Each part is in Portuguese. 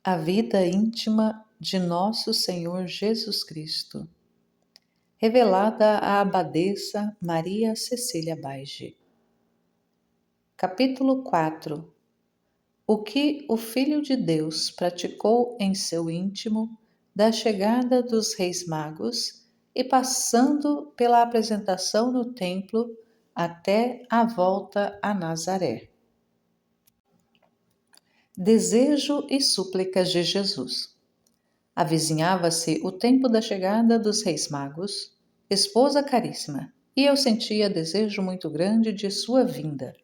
A vida íntima de Nosso Senhor Jesus Cristo, revelada à abadesa Maria Cecília Baige. Capítulo 4. O que o Filho de Deus praticou em seu íntimo, da chegada dos Reis Magos e passando pela apresentação no templo até a volta a Nazaré. Desejo e súplicas de Jesus. Avizinhava-se o tempo da chegada dos Reis Magos, esposa caríssima, e eu sentia desejo muito grande de sua vinda.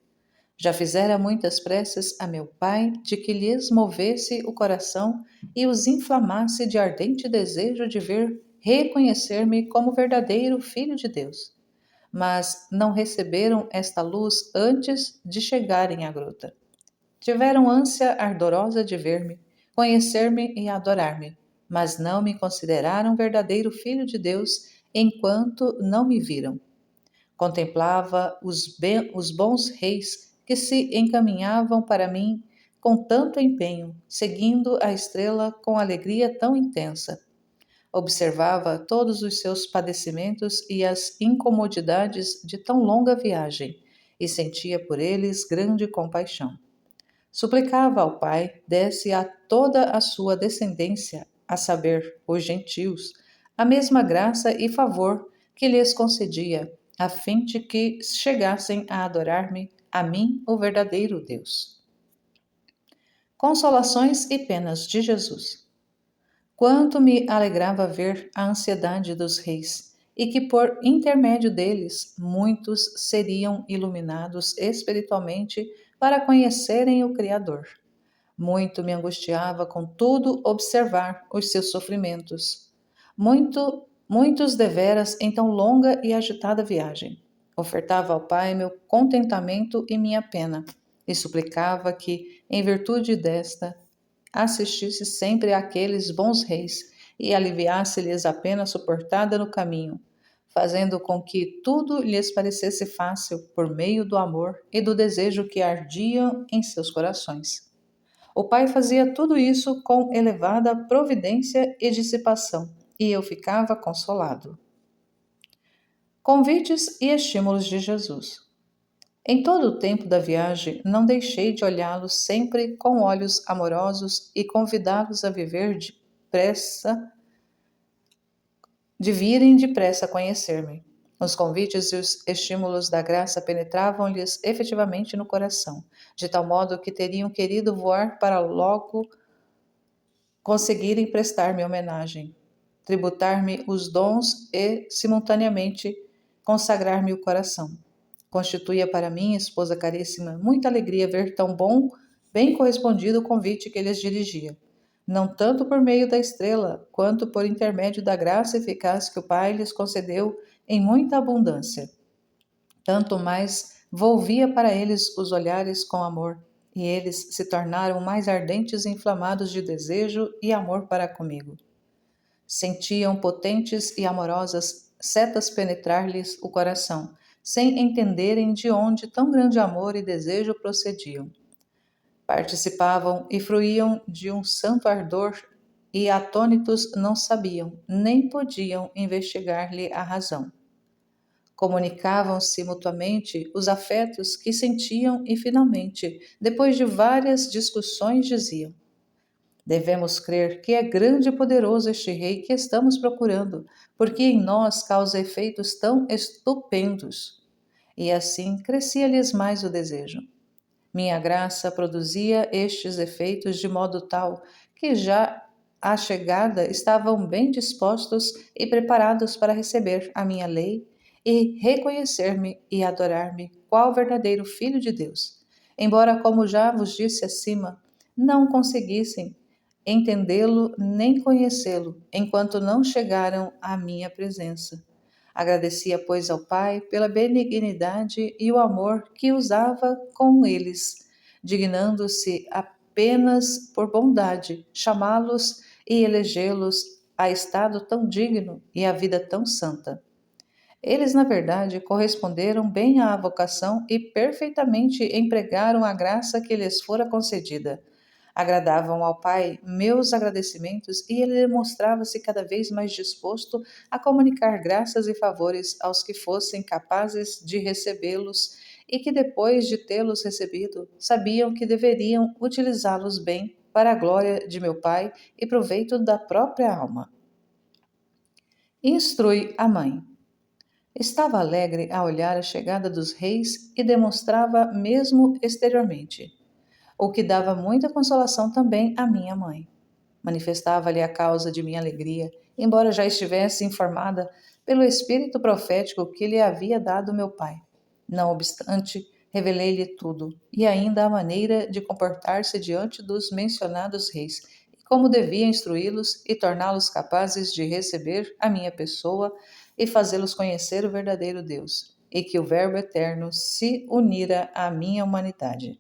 Já fizera muitas preces a meu Pai de que lhes movesse o coração e os inflamasse de ardente desejo de ver reconhecer-me como verdadeiro Filho de Deus. Mas não receberam esta luz antes de chegarem à gruta. Tiveram ânsia ardorosa de ver-me, conhecer-me e adorar-me, mas não me consideraram verdadeiro Filho de Deus enquanto não me viram. Contemplava os bons reis que se encaminhavam para mim com tanto empenho, seguindo a estrela com alegria tão intensa. Observava todos os seus padecimentos e as incomodidades de tão longa viagem, e sentia por eles grande compaixão. Suplicava ao Pai desse a toda a sua descendência, a saber, os gentios, a mesma graça e favor que lhes concedia, a fim de que chegassem a adorar-me, a mim, o verdadeiro Deus. Consolações e penas de Jesus. Quanto me alegrava ver a ansiedade dos reis, e que por intermédio deles muitos seriam iluminados espiritualmente para conhecerem o Criador. Muito me angustiava, contudo, observar os seus sofrimentos. Muitos deveras em tão longa e agitada viagem. Ofertava ao Pai meu contentamento e minha pena, e suplicava que, em virtude desta, assistisse sempre àqueles bons reis e aliviasse-lhes a pena suportada no caminho, fazendo com que tudo lhes parecesse fácil por meio do amor e do desejo que ardiam em seus corações. O Pai fazia tudo isso com elevada providência e dissipação, e eu ficava consolado. Convites e estímulos de Jesus. Em todo o tempo da viagem, não deixei de olhá-los sempre com olhos amorosos e convidá-los a viver de virem depressa a conhecer-me. Os convites e os estímulos da graça penetravam-lhes efetivamente no coração, de tal modo que teriam querido voar para logo conseguirem prestar-me homenagem, tributar-me os dons e, simultaneamente, consagrar-me o coração. Constituía para mim, esposa caríssima, muita alegria ver tão bem correspondido o convite que lhes dirigia, não tanto por meio da estrela, quanto por intermédio da graça eficaz que o Pai lhes concedeu em muita abundância. Tanto mais volvia para eles os olhares com amor, e eles se tornaram mais ardentes e inflamados de desejo e amor para comigo. Sentiam potentes e amorosas setas penetrar-lhes o coração, sem entenderem de onde tão grande amor e desejo procediam. Participavam e fruíam de um santo ardor e atônitos não sabiam, nem podiam investigar-lhe a razão. Comunicavam-se mutuamente os afetos que sentiam e, finalmente, depois de várias discussões, diziam: devemos crer que é grande e poderoso este rei que estamos procurando, porque em nós causa efeitos tão estupendos. E assim crescia-lhes mais o desejo. Minha graça produzia estes efeitos de modo tal que já à chegada estavam bem dispostos e preparados para receber a minha lei e reconhecer-me e adorar-me qual verdadeiro Filho de Deus, embora, como já vos disse acima, não conseguissem entendê-lo nem conhecê-lo, enquanto não chegaram à minha presença. Agradecia, pois, ao Pai pela benignidade e o amor que usava com eles, dignando-se apenas por bondade chamá-los e elegê-los a estado tão digno e a vida tão santa. Eles, na verdade, corresponderam bem à vocação e perfeitamente empregaram a graça que lhes fora concedida. Agradavam ao Pai meus agradecimentos e ele demonstrava-se cada vez mais disposto a comunicar graças e favores aos que fossem capazes de recebê-los e que, depois de tê-los recebido, sabiam que deveriam utilizá-los bem para a glória de meu Pai e proveito da própria alma. Instrui a mãe. Estava alegre a olhar a chegada dos reis e demonstrava mesmo exteriormente, o que dava muita consolação também à minha mãe. Manifestava-lhe a causa de minha alegria, embora já estivesse informada pelo espírito profético que lhe havia dado meu pai. Não obstante, revelei-lhe tudo, e ainda a maneira de comportar-se diante dos mencionados reis, e como devia instruí-los e torná-los capazes de receber a minha pessoa e fazê-los conhecer o verdadeiro Deus, e que o Verbo eterno se unira à minha humanidade.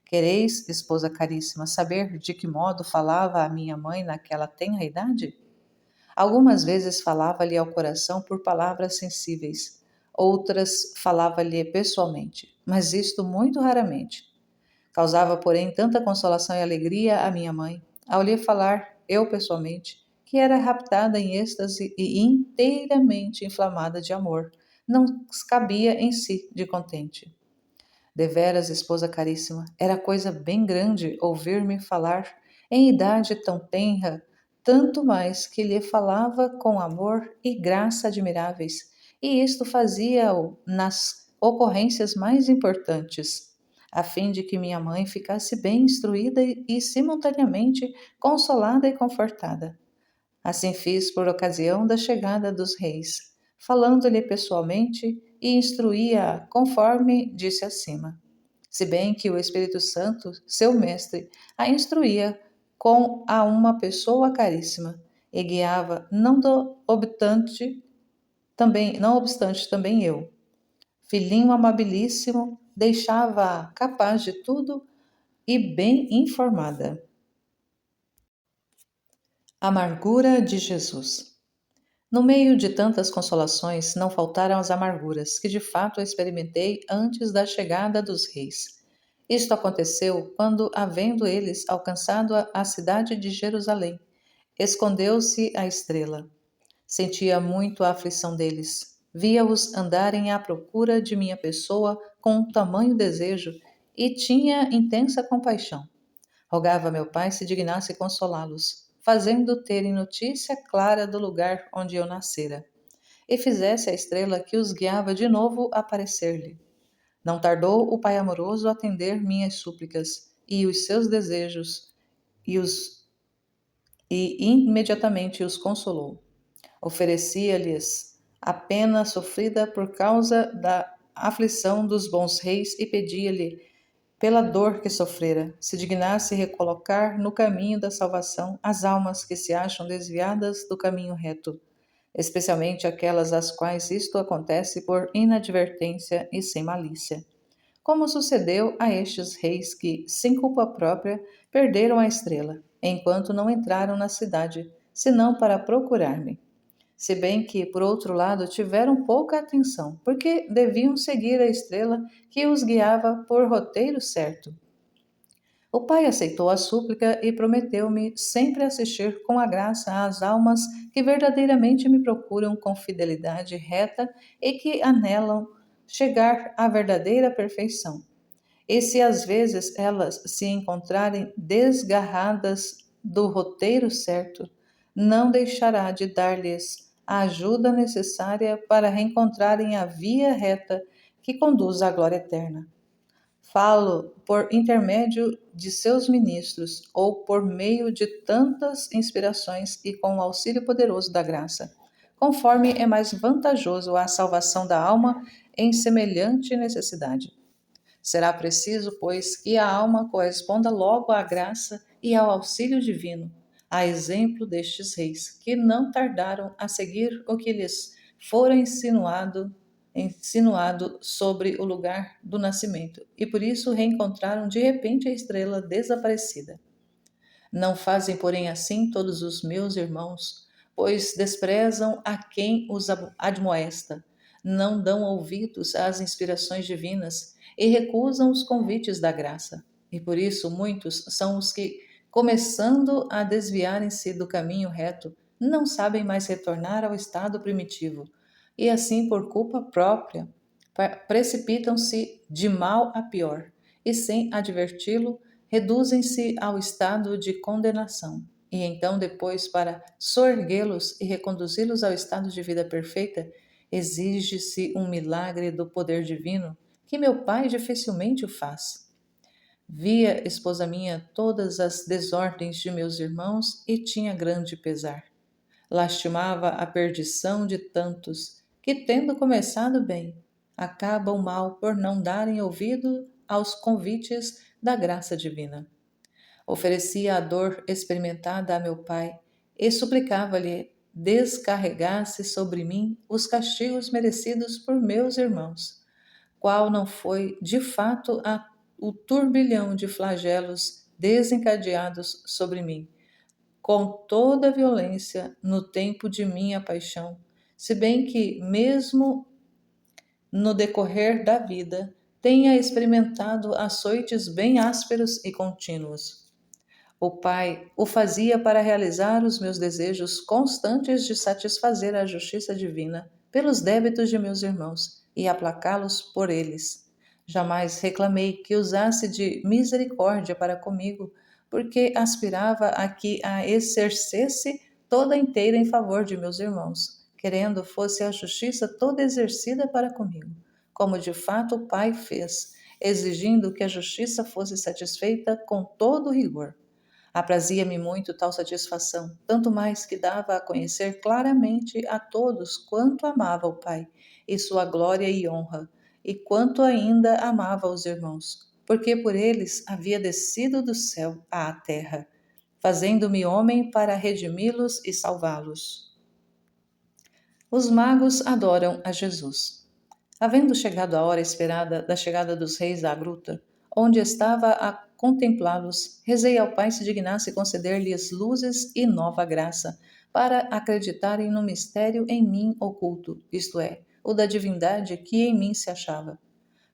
Quereis, esposa caríssima, saber de que modo falava a minha mãe naquela tenra idade? Algumas vezes falava-lhe ao coração por palavras sensíveis, outras falava-lhe pessoalmente, mas isto muito raramente. Causava, porém, tanta consolação e alegria à minha mãe, ao lhe falar eu pessoalmente, que era raptada em êxtase e inteiramente inflamada de amor, não cabia em si de contente. Deveras, esposa caríssima, era coisa bem grande ouvir-me falar em idade tão tenra, tanto mais que lhe falava com amor e graça admiráveis, e isto fazia-o nas ocorrências mais importantes, a fim de que minha mãe ficasse bem instruída e simultaneamente consolada e confortada. Assim fiz por ocasião da chegada dos reis, falando-lhe pessoalmente e instruía-a conforme disse acima. Se bem que o Espírito Santo, seu mestre, a instruía com a uma pessoa caríssima e guiava, não obstante também eu, filhinho amabilíssimo, deixava-a capaz de tudo e bem informada. Amargura de Jesus. No meio de tantas consolações, não faltaram as amarguras, que de fato experimentei antes da chegada dos reis. Isto aconteceu quando, havendo eles alcançado a cidade de Jerusalém, escondeu-se a estrela. Sentia muito a aflição deles. Via-os andarem à procura de minha pessoa com um tamanho desejo e tinha intensa compaixão. Rogava a meu pai se dignasse consolá-los, fazendo terem notícia clara do lugar onde eu nascera, e fizesse a estrela que os guiava de novo aparecer-lhe. Não tardou o pai amoroso a atender minhas súplicas e os seus desejos, e imediatamente os consolou. Oferecia-lhes a pena sofrida por causa da aflição dos bons reis e pedia-lhe, pela dor que sofrera, se dignasse recolocar no caminho da salvação as almas que se acham desviadas do caminho reto, especialmente aquelas às quais isto acontece por inadvertência e sem malícia. Como sucedeu a estes reis que, sem culpa própria, perderam a estrela, enquanto não entraram na cidade, senão para procurar-me. Se bem que, por outro lado, tiveram pouca atenção, porque deviam seguir a estrela que os guiava por roteiro certo. O pai aceitou a súplica e prometeu-me sempre assistir com a graça às almas que verdadeiramente me procuram com fidelidade reta e que anelam chegar à verdadeira perfeição. E se às vezes elas se encontrarem desgarradas do roteiro certo, não deixará de dar-lhes a ajuda necessária para reencontrarem a via reta que conduz à glória eterna. Falo por intermédio de seus ministros ou por meio de tantas inspirações e com o auxílio poderoso da graça, conforme é mais vantajoso à salvação da alma em semelhante necessidade. Será preciso, pois, que a alma corresponda logo à graça e ao auxílio divino, a exemplo destes reis, que não tardaram a seguir o que lhes fora insinuado sobre o lugar do nascimento, e por isso reencontraram de repente a estrela desaparecida. Não fazem, porém, assim todos os meus irmãos, pois desprezam a quem os admoesta, não dão ouvidos às inspirações divinas e recusam os convites da graça. E por isso muitos são os que, começando a desviarem-se do caminho reto, não sabem mais retornar ao estado primitivo, e assim, por culpa própria, precipitam-se de mal a pior, e sem adverti-lo, reduzem-se ao estado de condenação. E então, depois, para soerguê-los e reconduzi-los ao estado de vida perfeita, exige-se um milagre do poder divino que meu Pai dificilmente o faz. Via, esposa minha, todas as desordens de meus irmãos e tinha grande pesar. Lastimava a perdição de tantos que, tendo começado bem, acabam mal por não darem ouvido aos convites da graça divina. Oferecia a dor experimentada a meu pai e suplicava-lhe descarregasse sobre mim os castigos merecidos por meus irmãos, qual não foi, de fato, o turbilhão de flagelos desencadeados sobre mim, com toda a violência no tempo de minha paixão, se bem que, mesmo no decorrer da vida, tenha experimentado açoites bem ásperos e contínuos. O Pai o fazia para realizar os meus desejos constantes de satisfazer a justiça divina pelos débitos de meus irmãos e aplacá-los por eles. Jamais reclamei que usasse de misericórdia para comigo, porque aspirava a que a exercesse toda inteira em favor de meus irmãos, querendo fosse a justiça toda exercida para comigo, como de fato o Pai fez, exigindo que a justiça fosse satisfeita com todo rigor. Aprazia-me muito tal satisfação, tanto mais que dava a conhecer claramente a todos quanto amava o Pai e sua glória e honra, e quanto ainda amava os irmãos, porque por eles havia descido do céu à terra, fazendo-me homem para redimi-los e salvá-los. Os magos adoram a Jesus. Havendo chegado a hora esperada da chegada dos reis à gruta, onde estava a contemplá-los, rezei ao Pai se dignasse conceder-lhes luzes e nova graça, para acreditarem no mistério em mim oculto, isto é, o da divindade que em mim se achava.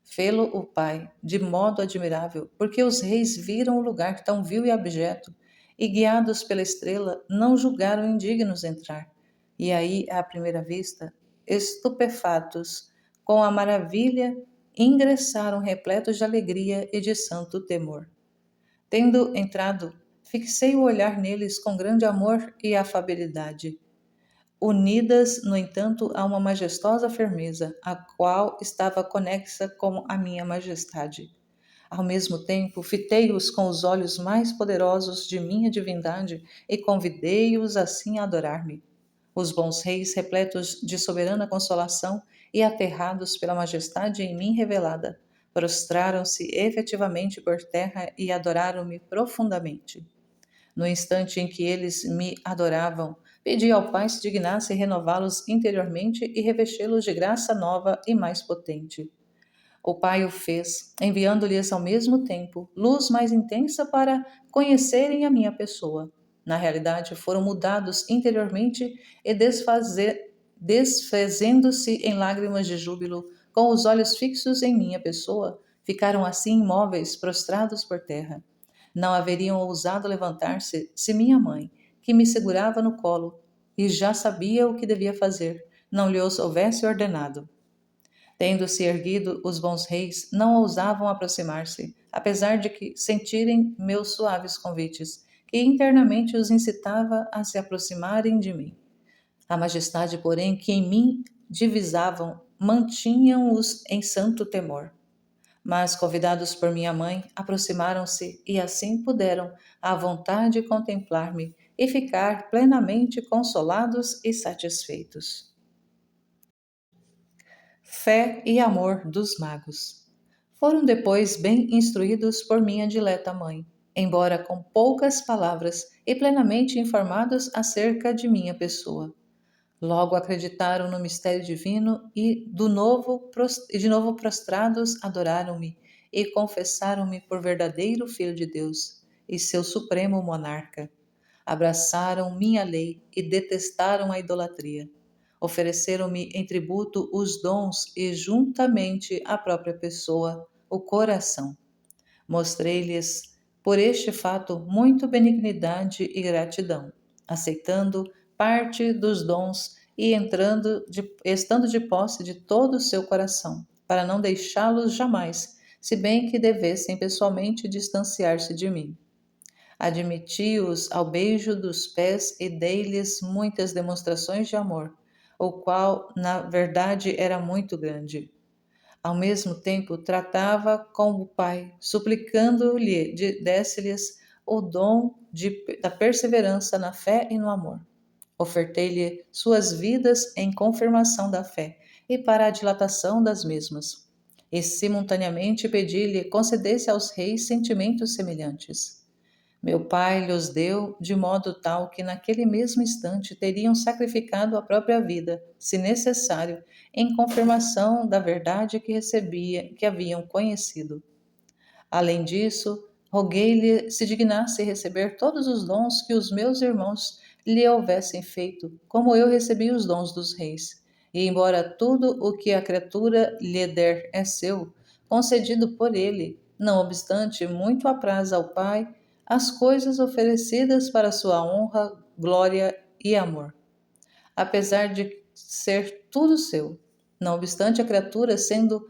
Fê-lo o Pai, de modo admirável, porque os reis viram o lugar tão vil e abjeto, e guiados pela estrela, não julgaram indignos entrar. E aí, à primeira vista, estupefatos, com a maravilha, ingressaram repletos de alegria e de santo temor. Tendo entrado, fixei o olhar neles com grande amor e afabilidade, unidas, no entanto, a uma majestosa firmeza, a qual estava conexa com a minha majestade. Ao mesmo tempo, fitei-os com os olhos mais poderosos de minha divindade e convidei-os assim a adorar-me. Os bons reis, repletos de soberana consolação e aterrados pela majestade em mim revelada, prostraram-se efetivamente por terra e adoraram-me profundamente. No instante em que eles me adoravam, pedi ao Pai se dignasse renová-los interiormente e revesti-los de graça nova e mais potente. O Pai o fez, enviando-lhes ao mesmo tempo luz mais intensa para conhecerem a minha pessoa. Na realidade, foram mudados interiormente e desfazendo-se em lágrimas de júbilo, com os olhos fixos em minha pessoa, ficaram assim imóveis, prostrados por terra. Não haveriam ousado levantar-se se minha mãe, que me segurava no colo e já sabia o que devia fazer, não lhes houvesse ordenado. Tendo-se erguido, os bons reis não ousavam aproximar-se, apesar de que sentirem meus suaves convites, que internamente os incitava a se aproximarem de mim. A majestade, porém, que em mim divisavam, mantinham-os em santo temor. Mas, convidados por minha mãe, aproximaram-se e assim puderam, à vontade, contemplar-me e ficar plenamente consolados e satisfeitos. Fé e amor dos magos. Foram depois bem instruídos por minha dileta mãe, embora com poucas palavras e plenamente informados acerca de minha pessoa. Logo acreditaram no mistério divino e de novo prostrados adoraram-me e confessaram-me por verdadeiro Filho de Deus e seu supremo monarca. Abraçaram minha lei e detestaram a idolatria. Ofereceram-me em tributo os dons e, juntamente, a própria pessoa, o coração. Mostrei-lhes, por este fato, muito benignidade e gratidão, aceitando parte dos dons e estando de posse de todo o seu coração, para não deixá-los jamais, se bem que devessem pessoalmente distanciar-se de mim. Admiti-os ao beijo dos pés e dei-lhes muitas demonstrações de amor, o qual, na verdade, era muito grande. Ao mesmo tempo, tratava com o Pai, suplicando-lhe desse-lhes o dom da perseverança na fé e no amor. Ofertei-lhe suas vidas em confirmação da fé e para a dilatação das mesmas. E simultaneamente pedi-lhe concedesse aos reis sentimentos semelhantes. Meu pai lhos deu de modo tal que naquele mesmo instante teriam sacrificado a própria vida, se necessário, em confirmação da verdade que haviam conhecido. Além disso, roguei-lhe se dignasse receber todos os dons que os meus irmãos lhe houvessem feito, como eu recebi os dons dos reis. E embora tudo o que a criatura lhe der é seu, concedido por ele, não obstante, muito apraz ao Pai, as coisas oferecidas para sua honra, glória e amor, apesar de ser tudo seu. Não obstante, a criatura, sendo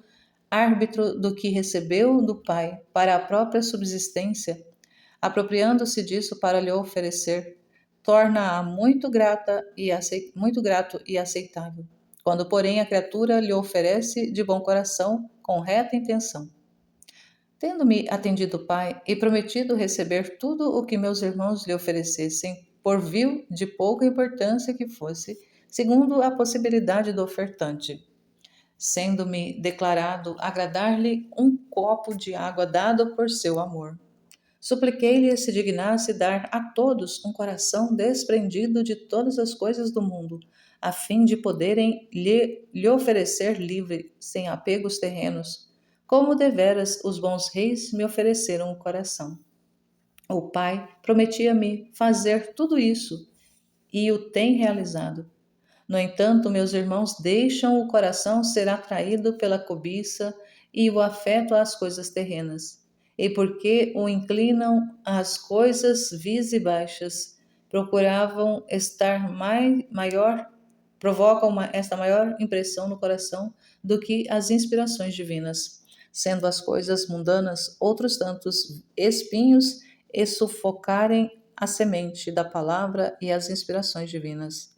árbitro do que recebeu do Pai para a própria subsistência, apropriando-se disso para lhe oferecer, torna-a muito grato e aceitável. Quando, porém, a criatura lhe oferece de bom coração, com reta intenção. Tendo-me atendido o Pai e prometido receber tudo o que meus irmãos lhe oferecessem, por vil de pouca importância que fosse, segundo a possibilidade do ofertante, sendo-me declarado agradar-lhe um copo de água dado por seu amor. Supliquei-lhe se dignasse dar a todos um coração desprendido de todas as coisas do mundo, a fim de poderem lhe oferecer livre, sem apegos terrenos, como deveras os bons reis me ofereceram o coração. O Pai prometia-me fazer tudo isso e o tem realizado. No entanto, meus irmãos deixam o coração ser atraído pela cobiça e o afeto às coisas terrenas. E porque o inclinam às coisas vis e baixas, procuravam estar maior, provocam esta maior impressão no coração do que as inspirações divinas, sendo as coisas mundanas outros tantos espinhos e sufocarem a semente da palavra e as inspirações divinas.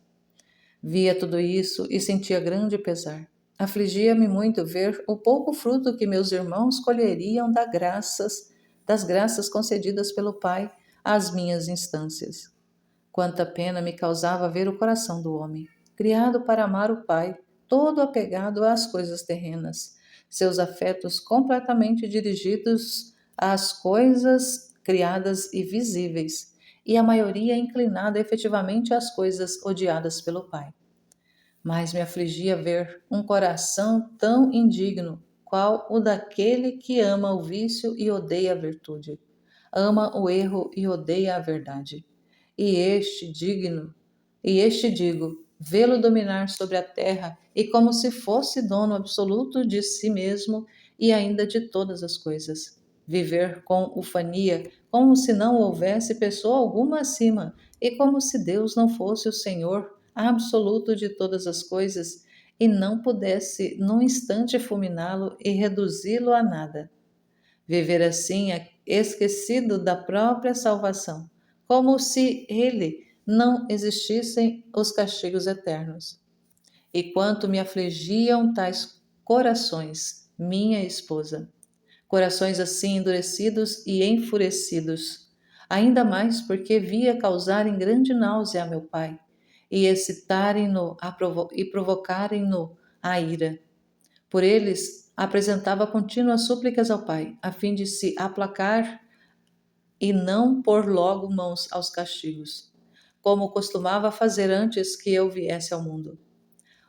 Via tudo isso e sentia grande pesar. Afligia-me muito ver o pouco fruto que meus irmãos colheriam das graças concedidas pelo Pai às minhas instâncias. Quanta pena me causava ver o coração do homem, criado para amar o Pai, todo apegado às coisas terrenas, seus afetos completamente dirigidos às coisas criadas e visíveis, e a maioria inclinada efetivamente às coisas odiadas pelo Pai. Mas me afligia ver um coração tão indigno, qual o daquele que ama o vício e odeia a virtude, ama o erro e odeia a verdade. E este digo, vê-lo dominar sobre a terra e como se fosse dono absoluto de si mesmo e ainda de todas as coisas. Viver com ufania, como se não houvesse pessoa alguma acima, e como se Deus não fosse o Senhor absoluto de todas as coisas e não pudesse num instante fulminá-lo e reduzi-lo a nada. Viver assim é esquecido da própria salvação, como se ele não existissem os castigos eternos. E quanto me afligiam tais corações, minha esposa, corações assim endurecidos e enfurecidos, ainda mais porque via causarem grande náusea a meu pai, e excitarem-no e provocarem-no a ira. Por eles apresentava contínuas súplicas ao Pai, a fim de se aplacar e não pôr logo mãos aos castigos, como costumava fazer antes que eu viesse ao mundo.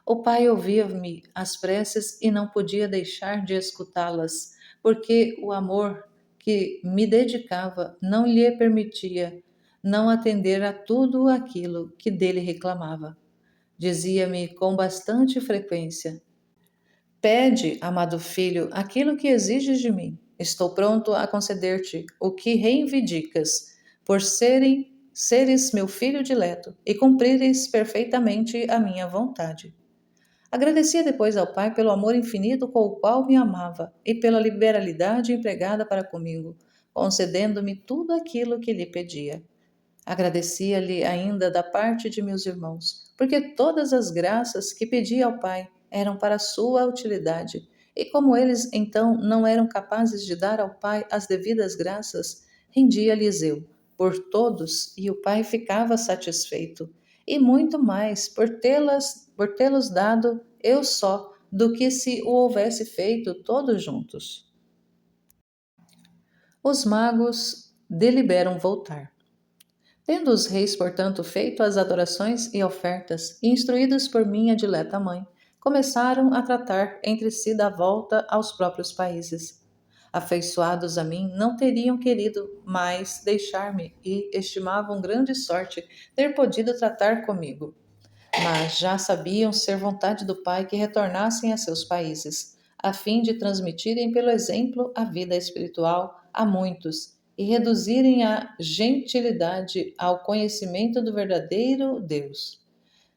O Pai ouvia-me as preces e não podia deixar de escutá-las, porque o amor que me dedicava não lhe permitia não atender a tudo aquilo que dele reclamava. Dizia-me com bastante frequência: Pede, amado filho, aquilo que exiges de mim. estou pronto a conceder-te o que reivindicas, por seres meu filho dileto e cumprires perfeitamente a minha vontade. Agradecia depois ao Pai pelo amor infinito com o qual me amava e pela liberalidade empregada para comigo, concedendo-me tudo aquilo que lhe pedia. Agradecia-lhe ainda da parte de meus irmãos, porque todas as graças que pedi ao Pai eram para sua utilidade, e como eles então não eram capazes de dar ao Pai as devidas graças, rendia-lhes eu por todos, e o Pai ficava satisfeito, e muito mais por tê-los dado eu só, do que se o houvesse feito todos juntos. Os magos deliberam voltar. Tendo os reis, portanto, feito as adorações e ofertas, e instruídos por minha dileta mãe, começaram a tratar entre si da volta aos próprios países. Afeiçoados a mim, não teriam querido mais deixar-me e estimavam grande sorte ter podido tratar comigo. Mas já sabiam ser vontade do Pai que retornassem a seus países, a fim de transmitirem pelo exemplo a vida espiritual a muitos e reduzirem a gentilidade ao conhecimento do verdadeiro Deus.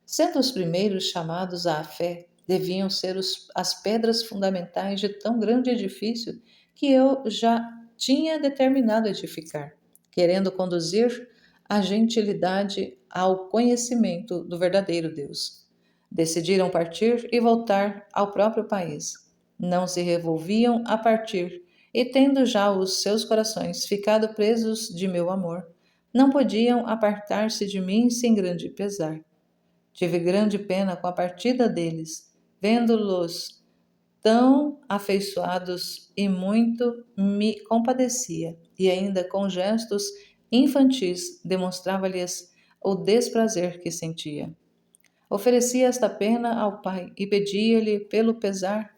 Sendo os primeiros chamados à fé, deviam ser as pedras fundamentais de tão grande edifício que eu já tinha determinado edificar, querendo conduzir a gentilidade ao conhecimento do verdadeiro Deus. Decidiram partir e voltar ao próprio país. Não se revolviam a partir, e tendo já os seus corações ficado presos de meu amor, não podiam apartar-se de mim sem grande pesar. Tive grande pena com a partida deles, vendo-los tão afeiçoados, e muito me compadecia, e ainda com gestos infantis demonstrava-lhes o desprazer que sentia. Oferecia esta pena ao Pai e pedia-lhe, pelo pesar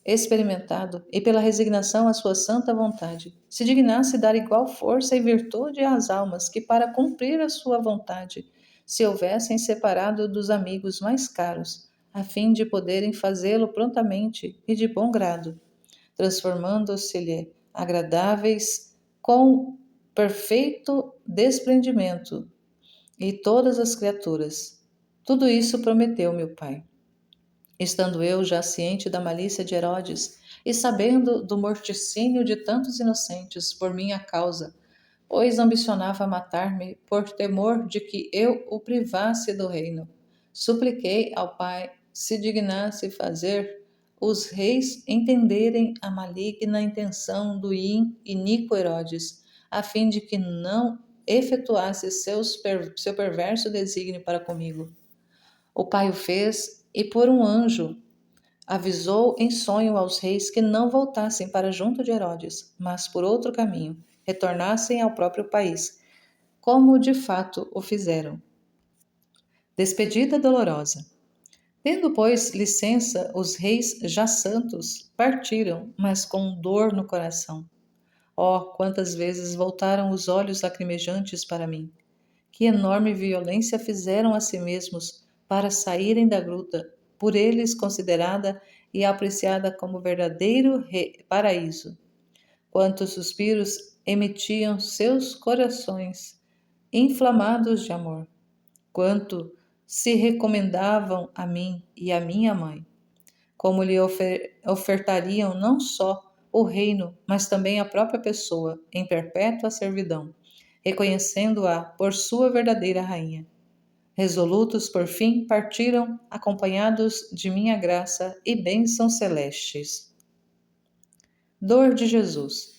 experimentado e pela resignação à sua santa vontade, se dignasse dar igual força e virtude às almas que, para cumprir a sua vontade, se houvessem separado dos amigos mais caros, a fim de poderem fazê-lo prontamente e de bom grado, transformando-se-lhe agradáveis com perfeito desprendimento, e todas as criaturas. Tudo isso prometeu meu Pai. Estando eu já ciente da malícia de Herodes e sabendo do morticínio de tantos inocentes por minha causa, pois ambicionava matar-me por temor de que eu o privasse do reino, supliquei ao Pai se dignasse fazer os reis entenderem a maligna intenção do iníquo Herodes, a fim de que não efetuasse seu perverso desígnio para comigo. O Pai o fez, e por um anjo avisou em sonho aos reis que não voltassem para junto de Herodes, mas por outro caminho, retornassem ao próprio país, como de fato o fizeram. Despedida dolorosa. Tendo, pois, licença, os reis já santos partiram, mas com dor no coração. Oh, quantas vezes voltaram os olhos lacrimejantes para mim! Que enorme violência fizeram a si mesmos para saírem da gruta, por eles considerada e apreciada como verdadeiro paraíso. Quantos suspiros emitiam seus corações, inflamados de amor. Quanto se recomendavam a mim e a minha mãe. Como lhe ofertariam não só o reino, mas também a própria pessoa, em perpétua servidão, reconhecendo-a por sua verdadeira rainha. Resolutos, por fim, partiram, acompanhados de minha graça e bênçãos celestes. Dor de Jesus.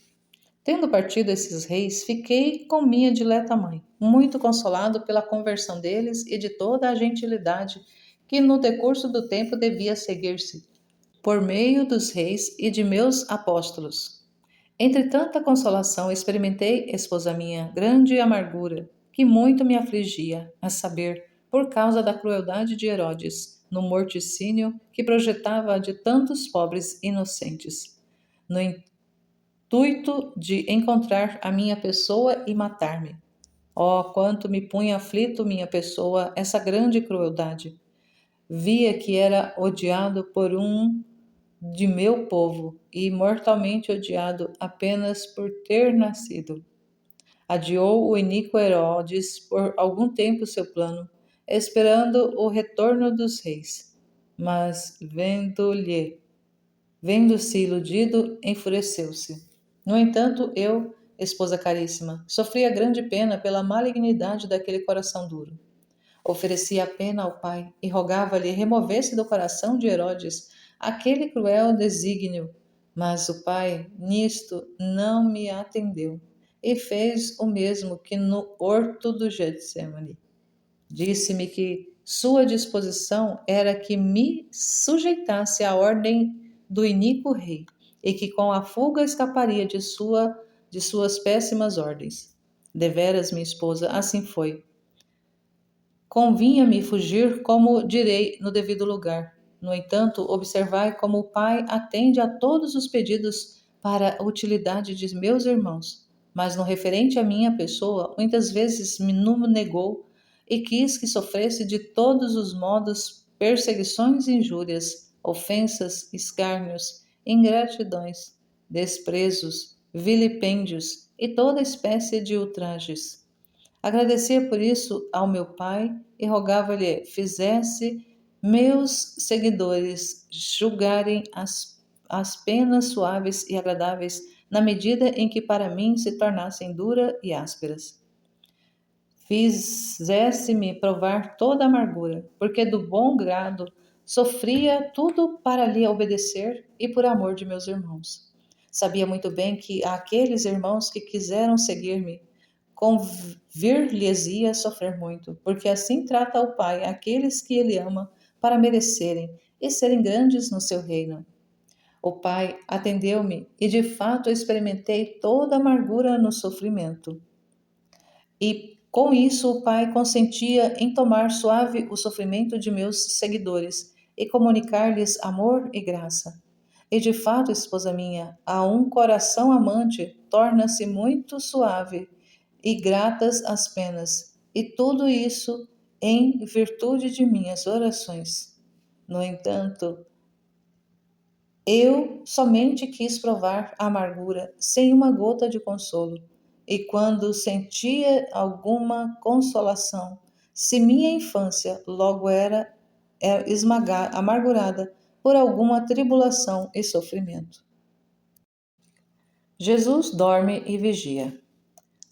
Tendo partido esses reis, fiquei com minha dileta mãe, muito consolado pela conversão deles e de toda a gentilidade que no decurso do tempo devia seguir-se, por meio dos reis e de meus apóstolos. Entre tanta consolação experimentei, esposa minha, grande amargura, que muito me afligia, a saber, por causa da crueldade de Herodes, no morticínio que projetava de tantos pobres inocentes, no intuito de encontrar a minha pessoa e matar-me. Oh, quanto me punha aflito minha pessoa essa grande crueldade! Via que era odiado por um de meu povo e mortalmente odiado apenas por ter nascido. Adiou o iníquo Herodes por algum tempo seu plano, esperando o retorno dos reis. Mas, vendo-se iludido, enfureceu-se. No entanto, eu, esposa caríssima, sofria grande pena pela malignidade daquele coração duro. Oferecia a pena ao pai e rogava-lhe removesse do coração de Herodes aquele cruel desígnio. Mas o pai, nisto, não me atendeu e fez o mesmo que no horto do Getsemane. Disse-me que sua disposição era que me sujeitasse à ordem do iníquo rei e que com a fuga escaparia de suas péssimas ordens. Deveras, minha esposa, assim foi. Convinha-me fugir, como direi, no devido lugar. No entanto, observai como o Pai atende a todos os pedidos para a utilidade de meus irmãos. Mas no referente à minha pessoa, muitas vezes me negou e quis que sofresse de todos os modos perseguições e injúrias, ofensas, escárnios, ingratidões, desprezos, vilipêndios e toda espécie de ultrajes. Agradecia por isso ao meu pai e rogava-lhe fizesse meus seguidores julgarem as penas suaves e agradáveis na medida em que para mim se tornassem duras e ásperas. Fizesse-me provar toda a amargura, porque do bom grado sofria tudo para lhe obedecer e por amor de meus irmãos. Sabia muito bem que aqueles irmãos que quiseram seguir-me convir-lhes-ia sofrer muito, porque assim trata o Pai aqueles que ele ama para merecerem e serem grandes no seu reino. O Pai atendeu-me e de fato experimentei toda a amargura no sofrimento. E com isso o Pai consentia em tomar suave o sofrimento de meus seguidores e comunicar-lhes amor e graça. E de fato, esposa minha, a um coração amante torna-se muito suave e gratas as penas, e tudo isso em virtude de minhas orações. No entanto, eu somente quis provar a amargura sem uma gota de consolo, e quando sentia alguma consolação, se minha infância logo era amargurada por alguma tribulação e sofrimento. Jesus dorme e vigia.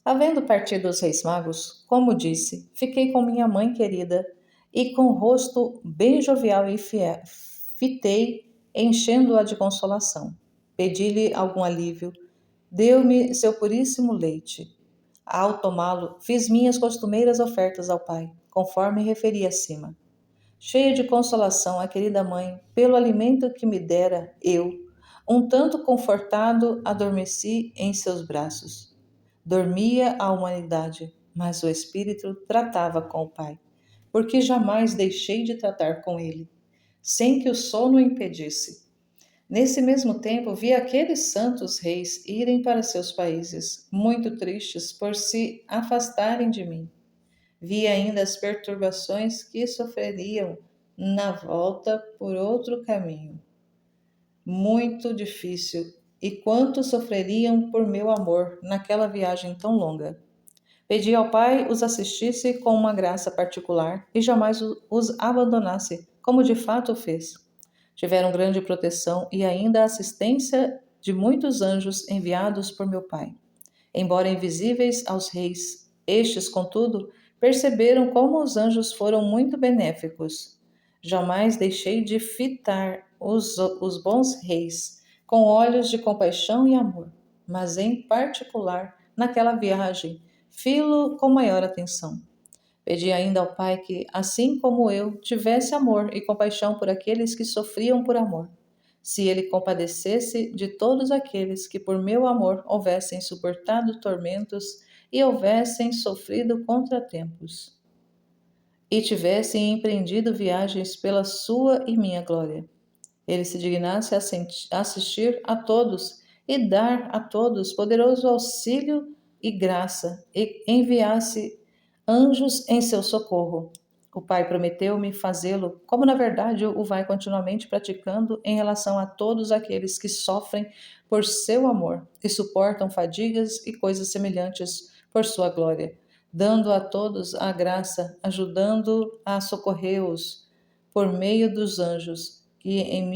Havendo partido os reis magos, como disse, fiquei com minha mãe querida e com o rosto bem jovial e fitei, enchendo-a de consolação. Pedi-lhe algum alívio, deu-me seu puríssimo leite. Ao tomá-lo, fiz minhas costumeiras ofertas ao Pai, conforme referi acima. Cheia de consolação, a querida mãe, pelo alimento que me dera, eu, um tanto confortado, adormeci em seus braços. Dormia a humanidade, mas o espírito tratava com o Pai, porque jamais deixei de tratar com ele, sem que o sono o impedisse. Nesse mesmo tempo, vi aqueles santos reis irem para seus países, muito tristes por se afastarem de mim. Vi ainda as perturbações que sofreriam na volta por outro caminho, muito difícil, e quanto sofreriam por meu amor naquela viagem tão longa. Pedi ao Pai os assistisse com uma graça particular e jamais os abandonasse, como de fato fez. Tiveram grande proteção e ainda a assistência de muitos anjos enviados por meu Pai. Embora invisíveis aos reis, estes, contudo, perceberam como os anjos foram muito benéficos. Jamais deixei de fitar os bons reis com olhos de compaixão e amor, mas em particular, naquela viagem, filo com maior atenção. Pedi ainda ao Pai que, assim como eu, tivesse amor e compaixão por aqueles que sofriam por amor. Se ele compadecesse de todos aqueles que por meu amor houvessem suportado tormentos e houvessem sofrido contratempos, e tivessem empreendido viagens pela sua e minha glória. Ele se dignasse a assistir a todos e dar a todos poderoso auxílio e graça, e enviasse anjos em seu socorro. O Pai prometeu-me fazê-lo, como na verdade o vai continuamente praticando em relação a todos aqueles que sofrem por seu amor e suportam fadigas e coisas semelhantes por sua glória, dando a todos a graça, ajudando a socorrer-os por meio dos anjos, que em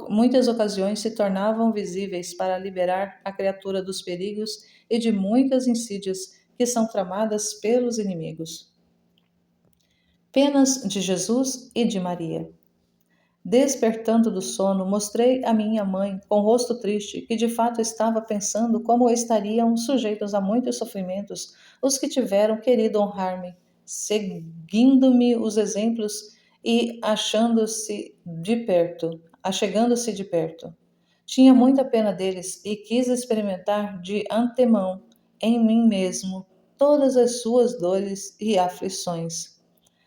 muitas ocasiões se tornavam visíveis para liberar a criatura dos perigos e de muitas insídias que são tramadas pelos inimigos. Penas de Jesus e de Maria. Despertando do sono, mostrei a minha mãe, com o rosto triste, que de fato estava pensando como estariam sujeitos a muitos sofrimentos os que tiveram querido honrar-me, seguindo-me os exemplos e achegando-se de perto. Tinha muita pena deles e quis experimentar de antemão em mim mesmo todas as suas dores e aflições,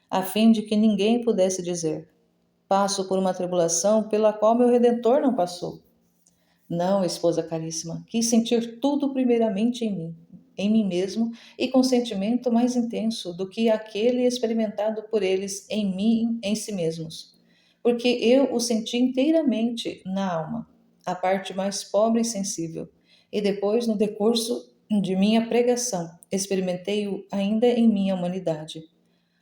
a fim de que ninguém pudesse dizer: passo por uma tribulação pela qual meu Redentor não passou. Não, esposa caríssima, quis sentir tudo primeiramente em mim mesmo e com sentimento mais intenso do que aquele experimentado por eles em mim, em si mesmos. Porque eu o senti inteiramente na alma, a parte mais pobre e sensível, e depois, no decurso de minha pregação, experimentei-o ainda em minha humanidade.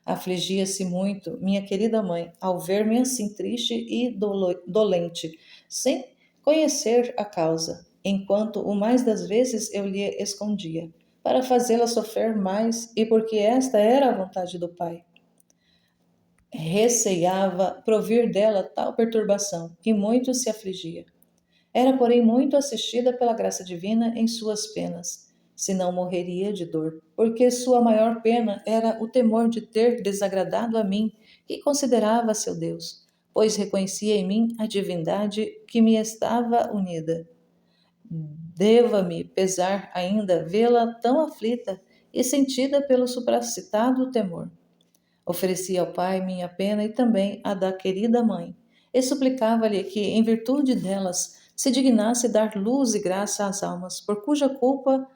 Afligia-se muito minha querida mãe ao ver-me assim triste e dolente, sem conhecer a causa, enquanto o mais das vezes eu lhe escondia, para fazê-la sofrer mais e porque esta era a vontade do Pai. Receava provir dela tal perturbação e muito se afligia. Era, porém, muito assistida pela graça divina em suas penas, se não morreria de dor, porque sua maior pena era o temor de ter desagradado a mim, que considerava seu Deus, pois reconhecia em mim a divindade que me estava unida. Deva-me pesar ainda vê-la tão aflita e sentida pelo supracitado temor. Oferecia ao Pai minha pena e também a da querida mãe, e suplicava-lhe que, em virtude delas, se dignasse dar luz e graça às almas, por cuja culpa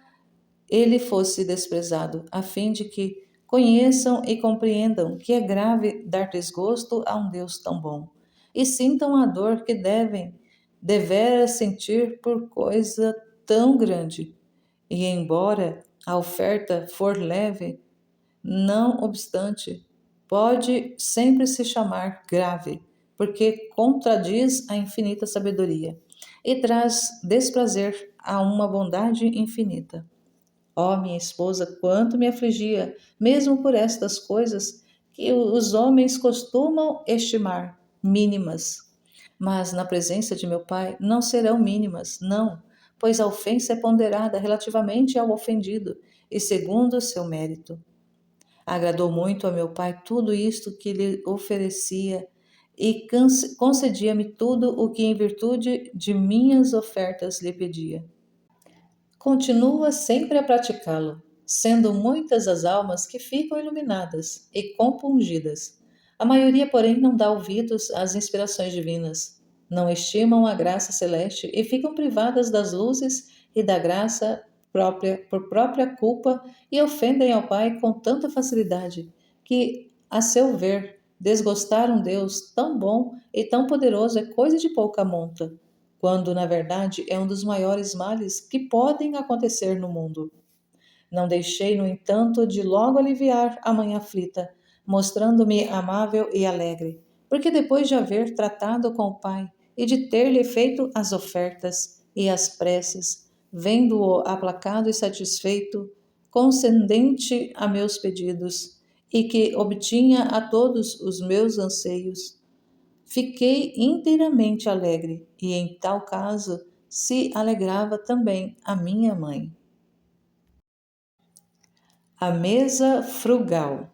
ele fosse desprezado, a fim de que conheçam e compreendam que é grave dar desgosto a um Deus tão bom, e sintam a dor que deveras sentir por coisa tão grande. E embora a oferta for leve, não obstante, pode sempre se chamar grave, porque contradiz a infinita sabedoria e traz desprazer a uma bondade infinita. Ó, minha esposa, quanto me afligia, mesmo por estas coisas que os homens costumam estimar mínimas. Mas na presença de meu Pai não serão mínimas, não, pois a ofensa é ponderada relativamente ao ofendido e segundo o seu mérito. Agradou muito a meu pai tudo isto que lhe oferecia e concedia-me tudo o que em virtude de minhas ofertas lhe pedia. Continua sempre a praticá-lo, sendo muitas as almas que ficam iluminadas e compungidas. A maioria, porém, não dá ouvidos às inspirações divinas, não estimam a graça celeste e ficam privadas das luzes e da graça própria por própria culpa e ofendem ao Pai com tanta facilidade que, a seu ver, desgostar um Deus tão bom e tão poderoso é coisa de pouca monta, quando na verdade é um dos maiores males que podem acontecer no mundo. Não deixei, no entanto, de logo aliviar a mãe aflita, mostrando-me amável e alegre, porque depois de haver tratado com o pai e de ter-lhe feito as ofertas e as preces, vendo-o aplacado e satisfeito, concedente a meus pedidos, e que obtinha a todos os meus anseios, fiquei inteiramente alegre, e em tal caso se alegrava também a minha mãe. A mesa frugal.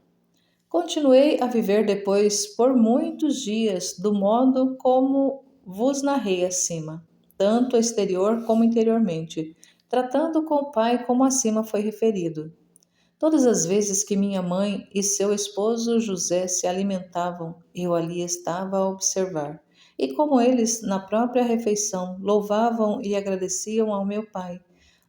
Continuei a viver depois por muitos dias do modo como vos narrei acima, tanto exterior como interiormente, tratando com o pai como acima foi referido. Todas as vezes que minha mãe e seu esposo José se alimentavam, eu ali estava a observar. E como eles, na própria refeição, louvavam e agradeciam ao meu pai,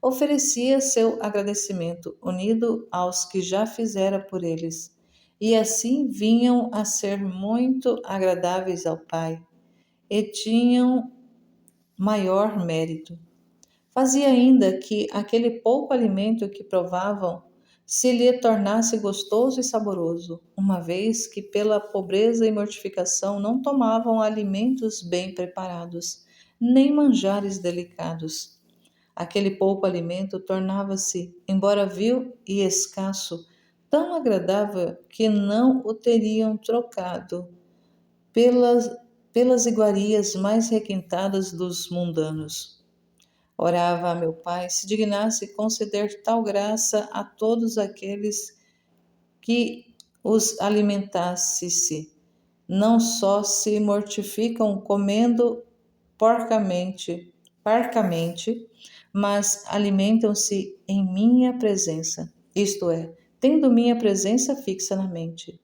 oferecia seu agradecimento, unido aos que já fizera por eles. e assim vinham a ser muito agradáveis ao Pai, e tinham maior mérito. Fazia ainda que aquele pouco alimento que provavam se lhe tornasse gostoso e saboroso, uma vez que pela pobreza e mortificação não tomavam alimentos bem preparados, nem manjares delicados. Aquele pouco alimento tornava-se, embora vil e escasso, tão agradável que não o teriam trocado pelas, pelas iguarias mais requintadas dos mundanos. Orava a meu Pai se dignasse conceder tal graça a todos aqueles que os alimentasse-se. Não só se mortificam comendo parcamente, mas alimentam-se em minha presença, isto é, tendo minha presença fixa na mente.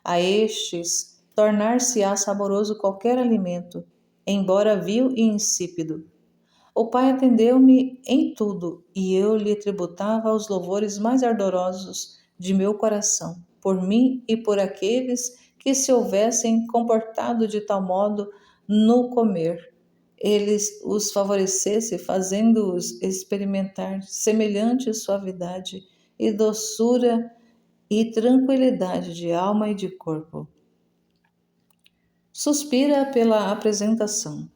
A estes tornar-se-á saboroso qualquer alimento, embora vil e insípido. O Pai atendeu-me em tudo, e eu lhe tributava os louvores mais ardorosos de meu coração, por mim e por aqueles que se houvessem comportado de tal modo no comer. Eles os favorecesse, fazendo-os experimentar semelhante suavidade e doçura e tranquilidade de alma e de corpo. Suspira pela apresentação.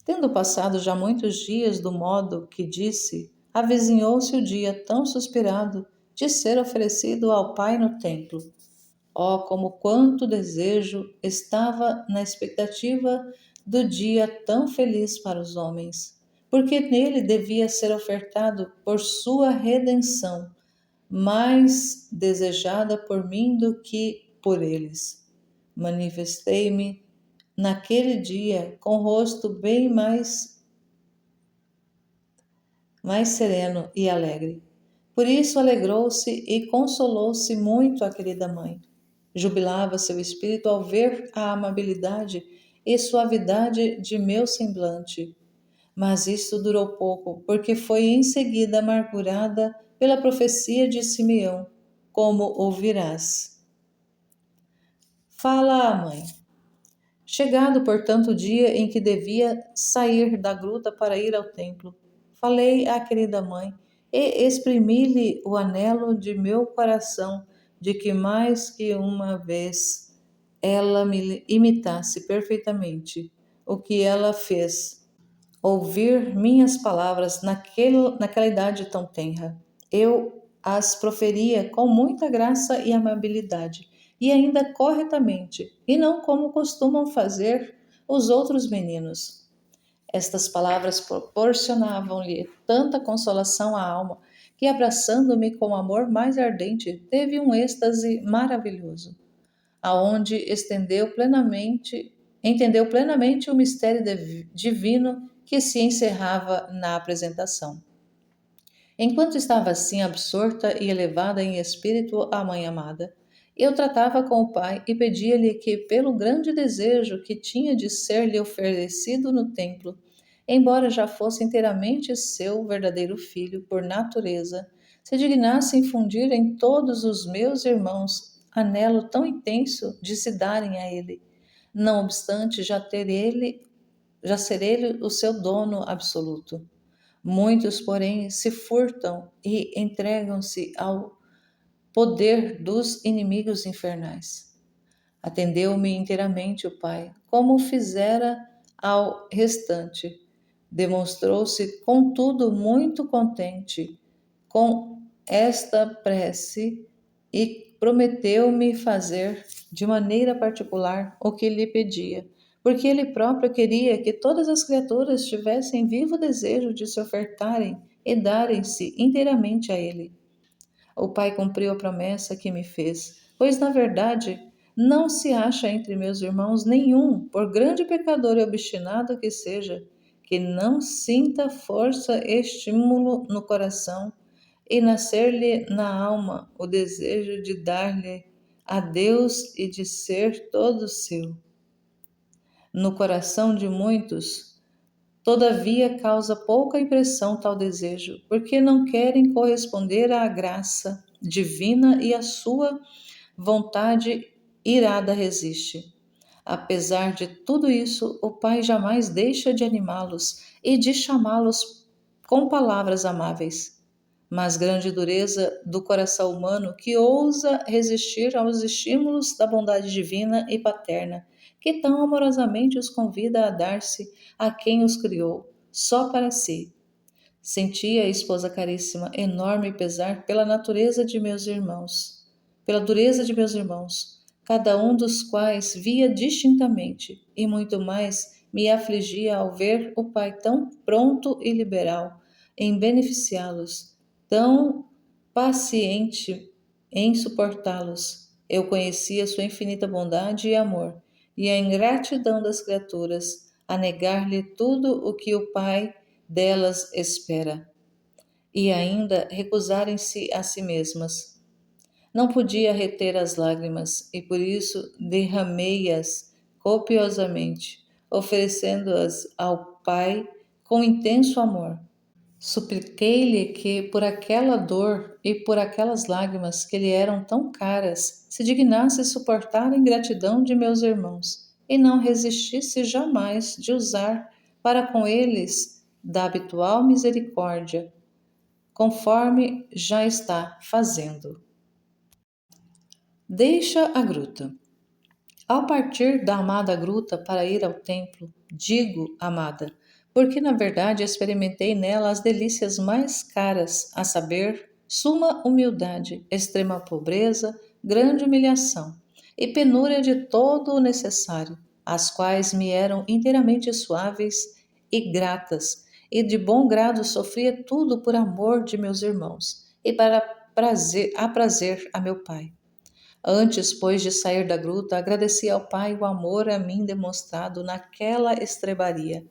Tendo passado já muitos dias do modo que disse, avizinhou-se o dia tão suspirado de ser oferecido ao Pai no templo. Oh, como quanto desejo estava na expectativa do dia tão feliz para os homens, porque nele devia ser ofertado por sua redenção, mais desejada por mim do que por eles. Manifestei-me naquele dia com o rosto bem mais sereno e alegre. Por isso alegrou-se e consolou-se muito a querida mãe. Jubilava seu espírito ao ver a amabilidade e suavidade de meu semblante. Mas isto durou pouco, porque foi em seguida amargurada pela profecia de Simeão, como ouvirás. Fala a mãe. Chegado, portanto, o dia em que devia sair da gruta para ir ao templo, falei à querida mãe e exprimi-lhe o anelo de meu coração de que mais que uma vez ela me imitasse perfeitamente o que ela fez, ouvir minhas palavras naquela idade tão tenra. Eu as proferia com muita graça e amabilidade, e ainda corretamente, e não como costumam fazer os outros meninos. Estas palavras proporcionavam-lhe tanta consolação à alma que, abraçando-me com amor mais ardente, teve um êxtase maravilhoso, aonde entendeu plenamente o mistério divino que se encerrava na apresentação. Enquanto estava assim absorta e elevada em espírito à mãe amada, eu tratava com o Pai e pedia-lhe que, pelo grande desejo que tinha de ser-lhe oferecido no templo, embora já fosse inteiramente seu verdadeiro filho por natureza, se dignasse infundir em todos os meus irmãos anelo tão intenso de se darem a ele, não obstante já ser ele o seu dono absoluto. Muitos, porém, se furtam e entregam-se ao poder dos inimigos infernais. Atendeu-me inteiramente o Pai, como fizera ao restante. Demonstrou-se, contudo, muito contente com esta prece e prometeu-me fazer de maneira particular o que lhe pedia, porque ele próprio queria que todas as criaturas tivessem vivo desejo de se ofertarem e darem-se inteiramente a ele. O Pai cumpriu a promessa que me fez, pois, na verdade, não se acha entre meus irmãos nenhum, por grande pecador e obstinado que seja, que não sinta força e estímulo no coração e nascer-lhe na alma o desejo de dar-lhe a Deus e de ser todo seu. No coração de muitos, todavia, causa pouca impressão tal desejo, porque não querem corresponder à graça divina e à sua vontade irada resiste. Apesar de tudo isso, o Pai jamais deixa de animá-los e de chamá-los com palavras amáveis. Mas grande dureza do coração humano que ousa resistir aos estímulos da bondade divina e paterna, que tão amorosamente os convida a dar-se a quem os criou, só para si. Sentia, esposa caríssima, enorme pesar pela natureza de meus irmãos, pela dureza de meus irmãos, cada um dos quais via distintamente, e muito mais me afligia ao ver o Pai tão pronto e liberal em beneficiá-los, tão paciente em suportá-los. Eu conhecia sua infinita bondade e amor, e a ingratidão das criaturas a negar-lhe tudo o que o Pai delas espera, e ainda recusarem-se a si mesmas. Não podia reter as lágrimas, e por isso derramei-as copiosamente, oferecendo-as ao Pai com intenso amor. Supliquei-lhe que, por aquela dor e por aquelas lágrimas que lhe eram tão caras, se dignasse suportar a ingratidão de meus irmãos, e não resistisse jamais de usar para com eles da habitual misericórdia, conforme já está fazendo. Deixa a gruta. Ao partir da amada gruta para ir ao templo, digo amada, porque na verdade experimentei nela as delícias mais caras, a saber, suma humildade, extrema pobreza, grande humilhação e penúria de todo o necessário, as quais me eram inteiramente suaves e gratas, e de bom grado sofria tudo por amor de meus irmãos e para prazer a meu Pai. Antes, pois, de sair da gruta, agradeci ao Pai o amor a mim demonstrado naquela estrebaria,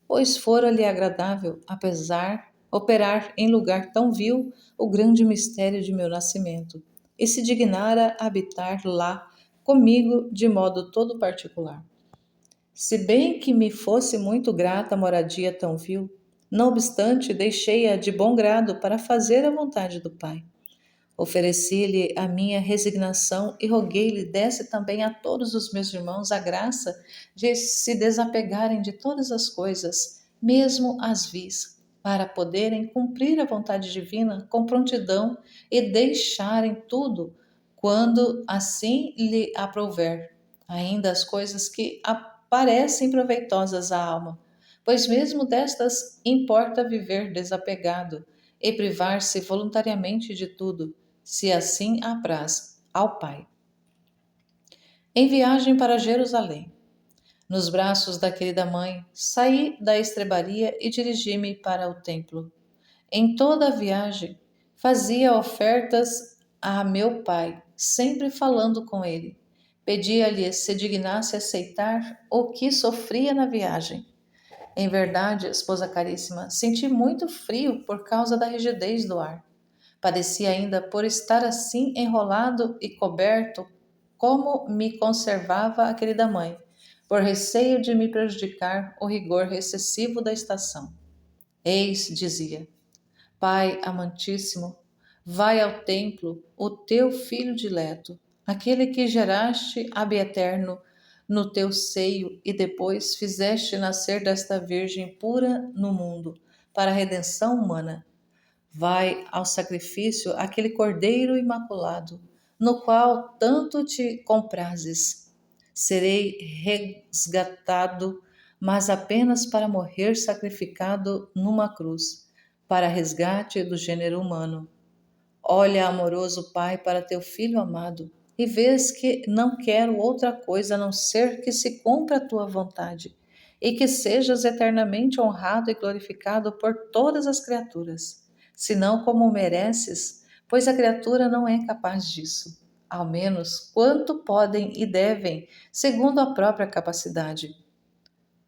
pois fora-lhe agradável, apesar operar em lugar tão vil o grande mistério de meu nascimento, e se dignara habitar lá comigo de modo todo particular. Se bem que me fosse muito grata a moradia tão vil, não obstante, deixei-a de bom grado para fazer a vontade do Pai. Ofereci-lhe a minha resignação e roguei-lhe desse também a todos os meus irmãos a graça de se desapegarem de todas as coisas, mesmo as vis, para poderem cumprir a vontade divina com prontidão e deixarem tudo quando assim lhe aprouver, ainda as coisas que parecem proveitosas à alma, pois mesmo destas importa viver desapegado e privar-se voluntariamente de tudo, se assim apraz ao Pai. Em viagem para Jerusalém, nos braços da querida mãe, saí da estrebaria e dirigi-me para o templo. Em toda a viagem, fazia ofertas a meu Pai, sempre falando com ele. Pedia-lhe se dignasse aceitar o que sofria na viagem. Em verdade, esposa caríssima, senti muito frio por causa da rigidez do ar. Padecia ainda por estar assim enrolado e coberto, como me conservava a querida mãe, por receio de me prejudicar o rigor excessivo da estação. Eis, dizia, Pai amantíssimo, vai ao templo o teu filho dileto, aquele que geraste ab eterno no teu seio e depois fizeste nascer desta Virgem pura no mundo, para a redenção humana. Vai ao sacrifício aquele Cordeiro imaculado, no qual tanto te comprazes. Serei resgatado, mas apenas para morrer sacrificado numa cruz, para resgate do gênero humano. Olha, amoroso Pai, para teu Filho amado, e vês que não quero outra coisa a não ser que se cumpra a tua vontade, e que sejas eternamente honrado e glorificado por todas as criaturas, senão como mereces, pois a criatura não é capaz disso, ao menos quanto podem e devem, segundo a própria capacidade.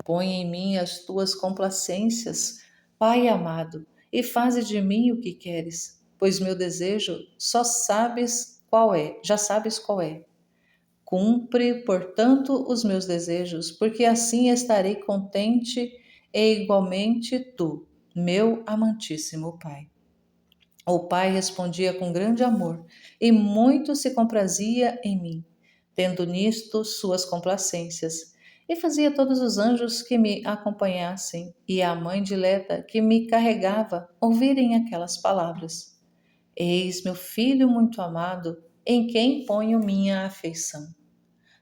Põe em mim as tuas complacências, Pai amado, e faze de mim o que queres, pois meu desejo já sabes qual é. Cumpre, portanto, os meus desejos, porque assim estarei contente e igualmente tu, meu amantíssimo Pai. O pai respondia com grande amor e muito se comprazia em mim, tendo nisto suas complacências. E fazia todos os anjos que me acompanhassem e a mãe dileta que me carregava ouvirem aquelas palavras. Eis meu filho muito amado, em quem ponho minha afeição.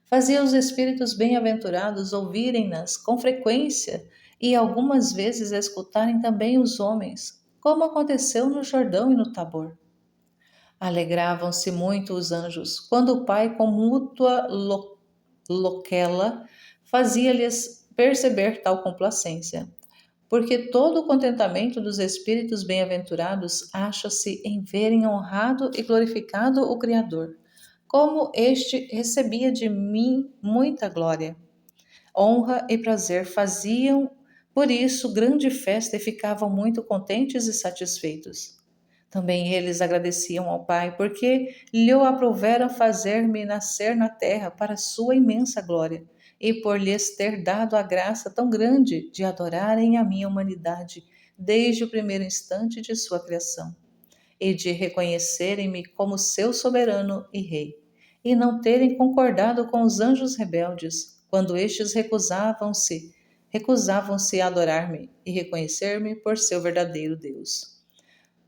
Fazia os espíritos bem-aventurados ouvirem-nas com frequência e algumas vezes escutarem também os homens, como aconteceu no Jordão e no Tabor. Alegravam-se muito os anjos quando o Pai, com mútua loquela, fazia-lhes perceber tal complacência, porque todo o contentamento dos espíritos bem-aventurados acha-se em verem honrado e glorificado o Criador, como este recebia de mim muita glória. Honra e prazer faziam, por isso, grande festa e ficavam muito contentes e satisfeitos. Também eles agradeciam ao Pai, porque lhe aprouveram fazer-me nascer na terra para sua imensa glória, e por lhes ter dado a graça tão grande de adorarem a minha humanidade desde o primeiro instante de sua criação, e de reconhecerem-me como seu soberano e rei, e não terem concordado com os anjos rebeldes, quando estes recusavam-se a adorar-me e reconhecer-me por seu verdadeiro Deus.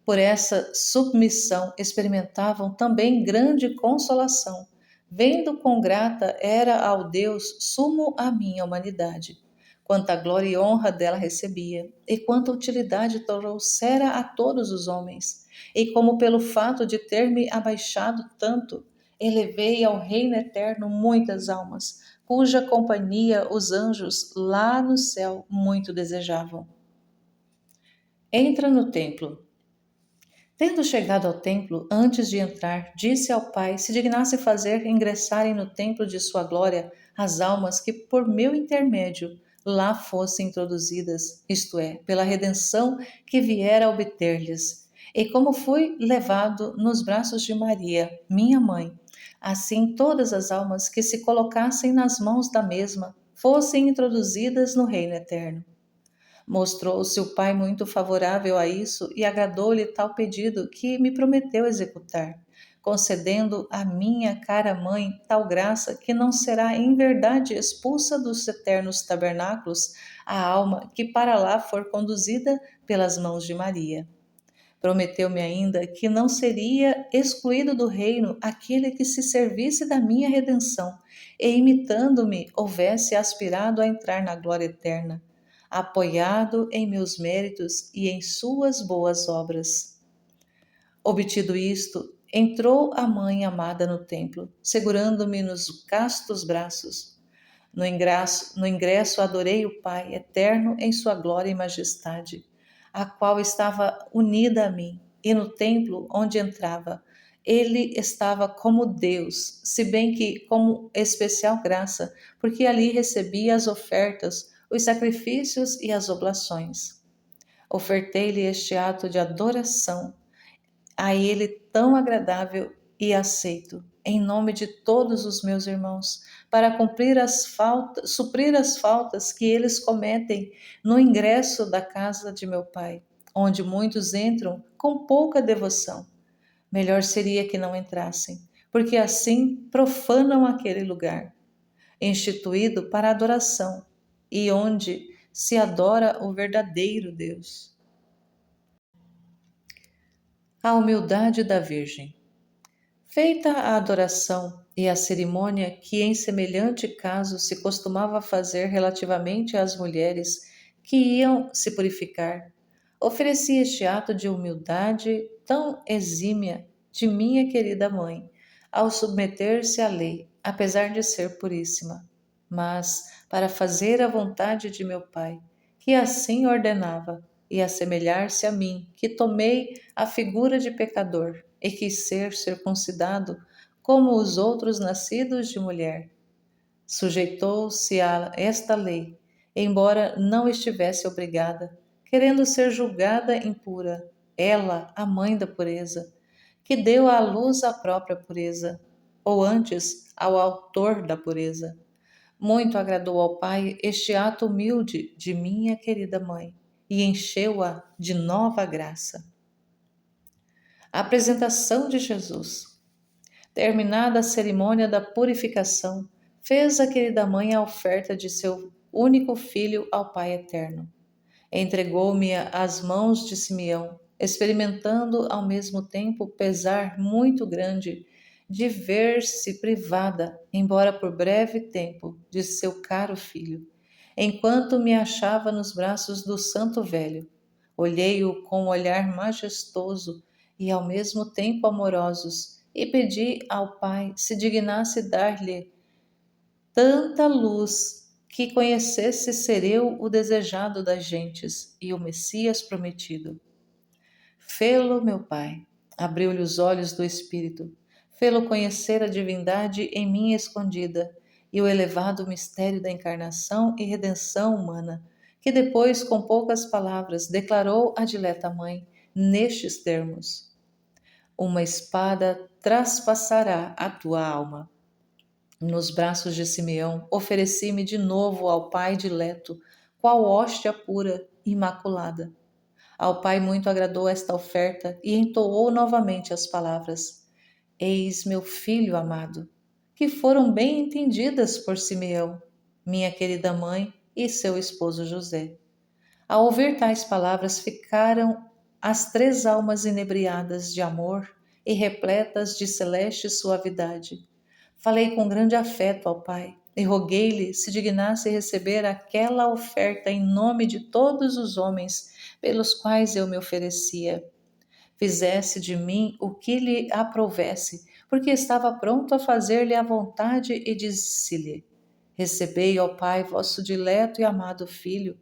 Por essa submissão experimentavam também grande consolação, vendo quão grata era ao Deus sumo a minha humanidade, quanta glória e honra dela recebia, e quanta utilidade trouxera a todos os homens, e como pelo fato de ter me abaixado tanto, elevei ao reino eterno muitas almas, cuja companhia os anjos lá no céu muito desejavam. Entra no templo. Tendo chegado ao templo, antes de entrar, disse ao Pai se dignasse fazer ingressarem no templo de sua glória as almas que, por meu intermédio, lá fossem introduzidas, isto é, pela redenção que viera a obter-lhes. E como fui levado nos braços de Maria, minha mãe, assim todas as almas que se colocassem nas mãos da mesma fossem introduzidas no reino eterno. Mostrou-se o pai muito favorável a isso e agradou-lhe tal pedido que me prometeu executar, concedendo à minha cara mãe tal graça que não será em verdade expulsa dos eternos tabernáculos a alma que para lá for conduzida pelas mãos de Maria. Prometeu-me ainda que não seria excluído do reino aquele que se servisse da minha redenção e, imitando-me, houvesse aspirado a entrar na glória eterna, apoiado em meus méritos e em suas boas obras. Obtido isto, entrou a mãe amada no templo, segurando-me nos castos braços. No ingresso adorei o Pai eterno em sua glória e majestade, a qual estava unida a mim, e no templo onde entrava, ele estava como Deus, se bem que como especial graça, porque ali recebia as ofertas, os sacrifícios e as oblações. Ofertei-lhe este ato de adoração a ele tão agradável e aceito, em nome de todos os meus irmãos, para suprir as faltas que eles cometem no ingresso da casa de meu pai, onde muitos entram com pouca devoção. Melhor seria que não entrassem, porque assim profanam aquele lugar, instituído para adoração, e onde se adora o verdadeiro Deus. A humildade da Virgem. Feita a adoração e a cerimônia que em semelhante caso se costumava fazer relativamente às mulheres que iam se purificar, ofereci este ato de humildade tão exímia de minha querida mãe, ao submeter-se à lei, apesar de ser puríssima, mas para fazer a vontade de meu pai, que assim ordenava, e assemelhar-se a mim, que tomei a figura de pecador e quis ser circuncidado como os outros nascidos de mulher. Sujeitou-se a esta lei, embora não estivesse obrigada, querendo ser julgada impura, ela, a mãe da pureza, que deu à luz a própria pureza, ou antes, ao autor da pureza. Muito agradou ao Pai este ato humilde de minha querida mãe, e encheu-a de nova graça. A apresentação de Jesus. Terminada a cerimônia da purificação, fez a querida mãe a oferta de seu único filho ao Pai Eterno. Entregou-me às mãos de Simeão, experimentando ao mesmo tempo pesar muito grande de ver-se privada, embora por breve tempo, de seu caro filho. Enquanto me achava nos braços do santo velho, olhei-o com um olhar majestoso e ao mesmo tempo amorosos e pedi ao Pai se dignasse dar-lhe tanta luz que conhecesse ser eu o desejado das gentes e o Messias prometido. Fê-lo, meu Pai, abriu-lhe os olhos do Espírito, fê-lo conhecer a divindade em mim escondida e o elevado mistério da encarnação e redenção humana, que depois, com poucas palavras, declarou à dileta mãe nestes termos: uma espada traspassará a tua alma. Nos braços de Simeão, ofereci-me de novo ao Pai dileto, qual hóstia pura, imaculada. Ao Pai muito agradou esta oferta e entoou novamente as palavras: Eis meu filho amado, que foram bem entendidas por Simeão, minha querida mãe e seu esposo José. Ao ouvir tais palavras, ficaram as três almas inebriadas de amor e repletas de celeste suavidade. Falei com grande afeto ao Pai e roguei-lhe se dignasse receber aquela oferta em nome de todos os homens pelos quais eu me oferecia. Fizesse de mim o que lhe aprovesse, porque estava pronto a fazer-lhe a vontade e disse-lhe: Recebei, ó Pai, vosso dileto e amado Filho,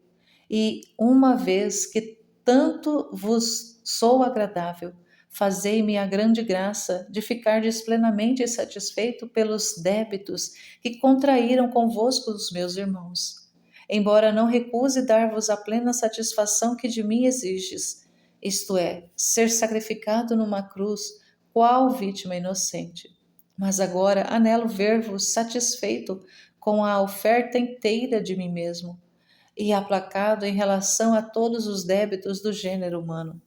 e uma vez que tanto vos sou agradável, fazei-me a grande graça de ficardes plenamente satisfeito pelos débitos que contraíram convosco os meus irmãos. Embora não recuse dar-vos a plena satisfação que de mim exiges, isto é, ser sacrificado numa cruz, qual vítima inocente. Mas agora anelo ver-vos satisfeito com a oferta inteira de mim mesmo e aplacado em relação a todos os débitos do gênero humano.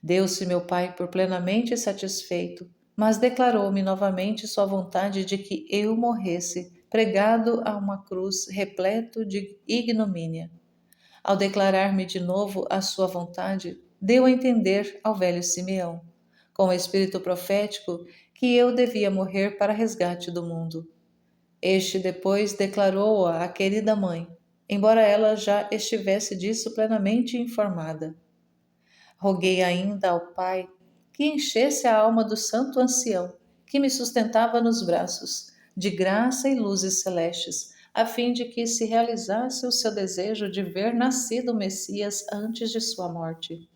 Deu-se meu Pai por plenamente satisfeito, mas declarou-me novamente sua vontade de que eu morresse, pregado a uma cruz repleto de ignomínia. Ao declarar-me de novo a sua vontade, deu a entender ao velho Simeão, com o espírito profético, que eu devia morrer para resgate do mundo. Este depois declarou-a à querida mãe, embora ela já estivesse disso plenamente informada. Roguei ainda ao Pai que enchesse a alma do santo ancião, que me sustentava nos braços, de graça e luzes celestes, a fim de que se realizasse o seu desejo de ver nascido o Messias antes de sua morte.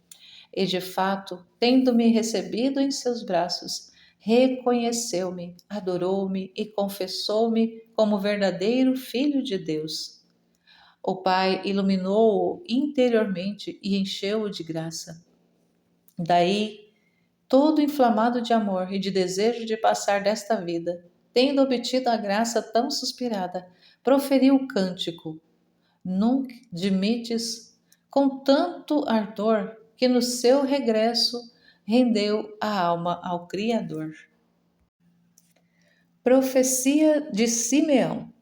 E de fato, tendo-me recebido em seus braços, reconheceu-me, adorou-me e confessou-me como verdadeiro Filho de Deus. O Pai iluminou-o interiormente e encheu-o de graça. Daí, todo inflamado de amor e de desejo de passar desta vida, tendo obtido a graça tão suspirada, proferiu o cântico Nunc dimittis com tanto ardor que no seu regresso rendeu a alma ao Criador. Profecia de Simeão.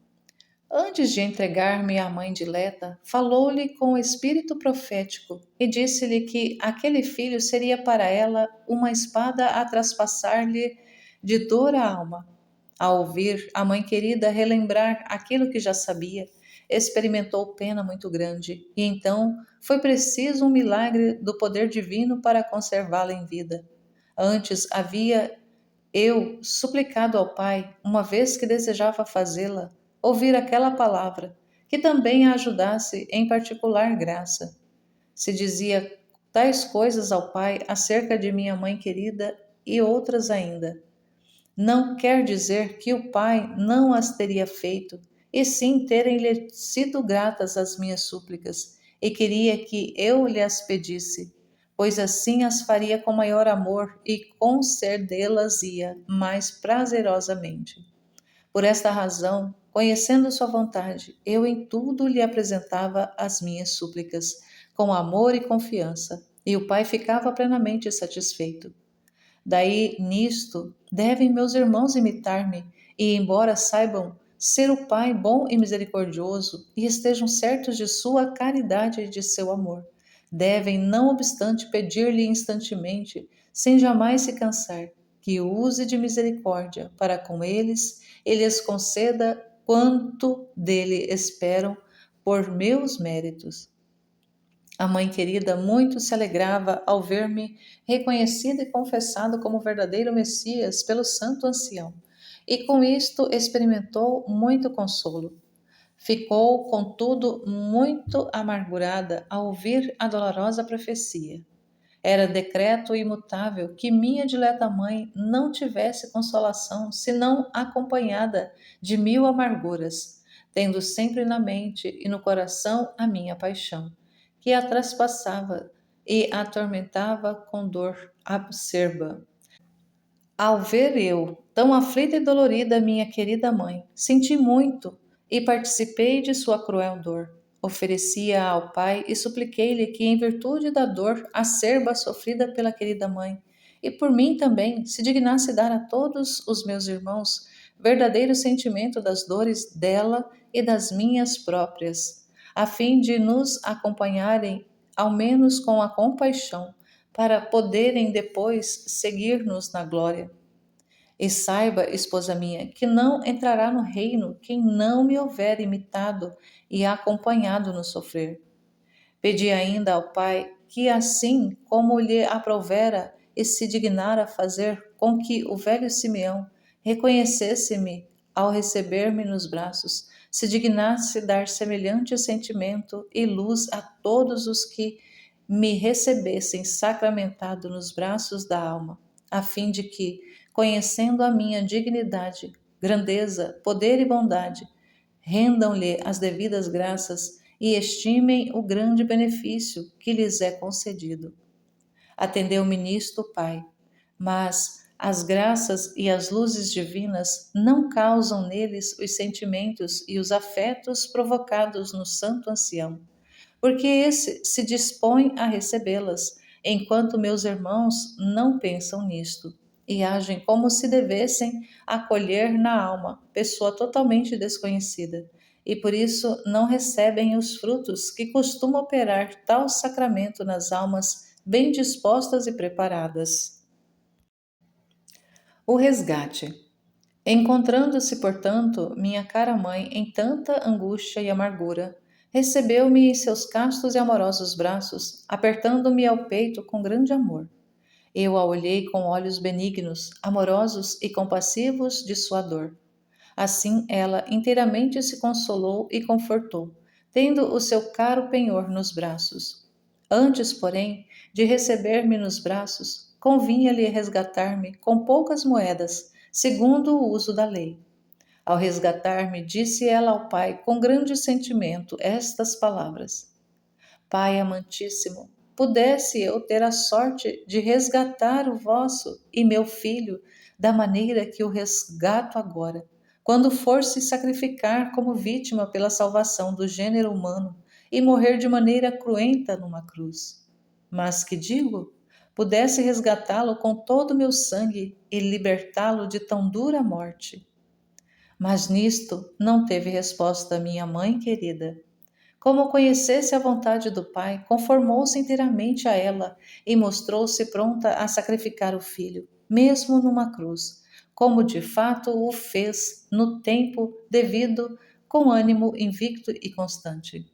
Antes de entregar-me à mãe dileta, falou-lhe com o espírito profético e disse-lhe que aquele filho seria para ela uma espada a traspassar-lhe de dor a alma. Ao ouvir a mãe querida relembrar aquilo que já sabia, experimentou pena muito grande, e então foi preciso um milagre do poder divino para conservá-la em vida. Antes havia eu suplicado ao Pai, uma vez que desejava fazê-la, ouvir aquela palavra, que também a ajudasse em particular graça. Se dizia tais coisas ao Pai acerca de minha mãe querida e outras ainda. Não quer dizer que o Pai não as teria feito, e sim terem-lhe sido gratas as minhas súplicas, e queria que eu lhe as pedisse, pois assim as faria com maior amor e concedê-las-ia mais prazerosamente. Por esta razão, conhecendo sua vontade, eu em tudo lhe apresentava as minhas súplicas, com amor e confiança, e o Pai ficava plenamente satisfeito. Daí, nisto, devem meus irmãos imitar-me, e embora saibam ser o Pai bom e misericordioso, e estejam certos de sua caridade e de seu amor, devem, não obstante, pedir-lhe instantemente, sem jamais se cansar, que use de misericórdia para com eles e lhes conceda quanto dele esperam por meus méritos. A mãe querida muito se alegrava ao ver-me reconhecido e confessado como verdadeiro Messias pelo santo ancião, e com isto experimentou muito consolo. Ficou, contudo, muito amargurada ao ouvir a dolorosa profecia. Era decreto imutável que minha dileta mãe não tivesse consolação senão acompanhada de 1000 amarguras, tendo sempre na mente e no coração a minha paixão, que a traspassava e a atormentava com dor acerba. Ao ver eu, tão aflita e dolorida, minha querida mãe, senti muito e participei de sua cruel dor. Oferecia ao Pai e supliquei-lhe que, em virtude da dor acerba sofrida pela querida mãe, e por mim também, se dignasse dar a todos os meus irmãos verdadeiro sentimento das dores dela e das minhas próprias, a fim de nos acompanharem, ao menos com a compaixão, para poderem depois seguir-nos na glória. E saiba, esposa minha, que não entrará no reino quem não me houver imitado e acompanhado no sofrer. Pedi ainda ao Pai que, assim como lhe aprovera e se dignara fazer com que o velho Simeão reconhecesse-me ao receber-me nos braços, se dignasse dar semelhante sentimento e luz a todos os que me recebessem sacramentado nos braços da alma, a fim de que, conhecendo a minha dignidade, grandeza, poder e bondade, rendam-lhe as devidas graças e estimem o grande benefício que lhes é concedido. Atendeu-me nisto, Pai, mas as graças e as luzes divinas não causam neles os sentimentos e os afetos provocados no santo ancião, porque esse se dispõe a recebê-las, enquanto meus irmãos não pensam nisto e agem como se devessem acolher na alma pessoa totalmente desconhecida, e por isso não recebem os frutos que costuma operar tal sacramento nas almas bem dispostas e preparadas. O resgate. Encontrando-se, portanto, minha cara mãe em tanta angústia e amargura, recebeu-me em seus castos e amorosos braços, apertando-me ao peito com grande amor. Eu a olhei com olhos benignos, amorosos e compassivos de sua dor. Assim ela inteiramente se consolou e confortou, tendo o seu caro penhor nos braços. Antes, porém, de receber-me nos braços, convinha-lhe resgatar-me com poucas moedas, segundo o uso da lei. Ao resgatar-me, disse ela ao pai com grande sentimento estas palavras: Pai amantíssimo, pudesse eu ter a sorte de resgatar o vosso e meu filho da maneira que o resgato agora, quando for se sacrificar como vítima pela salvação do gênero humano e morrer de maneira cruenta numa cruz. Mas que digo? Pudesse resgatá-lo com todo o meu sangue e libertá-lo de tão dura morte. Mas nisto não teve resposta minha mãe querida. Como conhecesse a vontade do Pai, conformou-se inteiramente a ela e mostrou-se pronta a sacrificar o filho, mesmo numa cruz, como de fato o fez no tempo devido, com ânimo invicto e constante.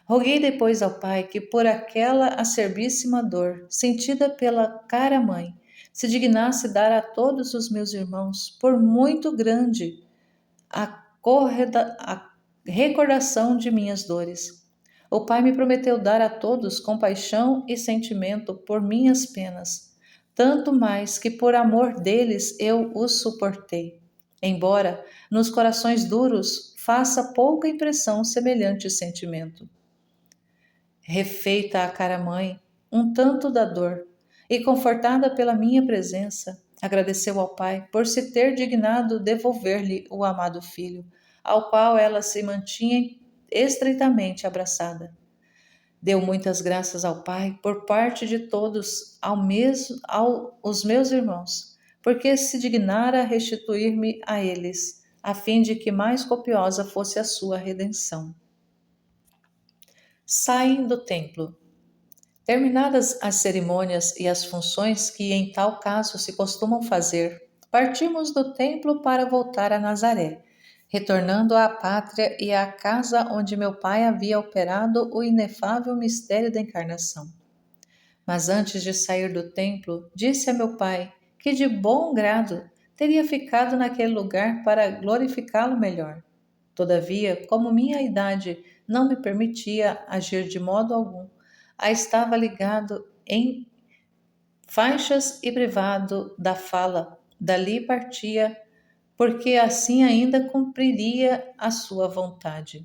Roguei depois ao Pai que, por aquela acerbíssima dor sentida pela cara mãe, se dignasse dar a todos os meus irmãos, por muito grande, a recordação de minhas dores. O Pai me prometeu dar a todos compaixão e sentimento por minhas penas, tanto mais que por amor deles eu os suportei, embora nos corações duros faça pouca impressão semelhante sentimento. Refeita a cara mãe, um tanto da dor, e confortada pela minha presença, agradeceu ao Pai por se ter dignado devolver-lhe o amado filho, ao qual ela se mantinha estreitamente abraçada. Deu muitas graças ao Pai por parte de todos, aos meus irmãos, porque se dignara restituir-me a eles, a fim de que mais copiosa fosse a sua redenção. Saem do templo. Terminadas as cerimônias e as funções que em tal caso se costumam fazer, partimos do templo para voltar a Nazaré, retornando à pátria e à casa onde meu pai havia operado o inefável mistério da encarnação. Mas antes de sair do templo, disse a meu pai que de bom grado teria ficado naquele lugar para glorificá-lo melhor. Todavia, como minha idade não me permitia agir de modo algum, estava ligado em faixas e privado da fala. Dali partia, porque assim ainda cumpriria a sua vontade.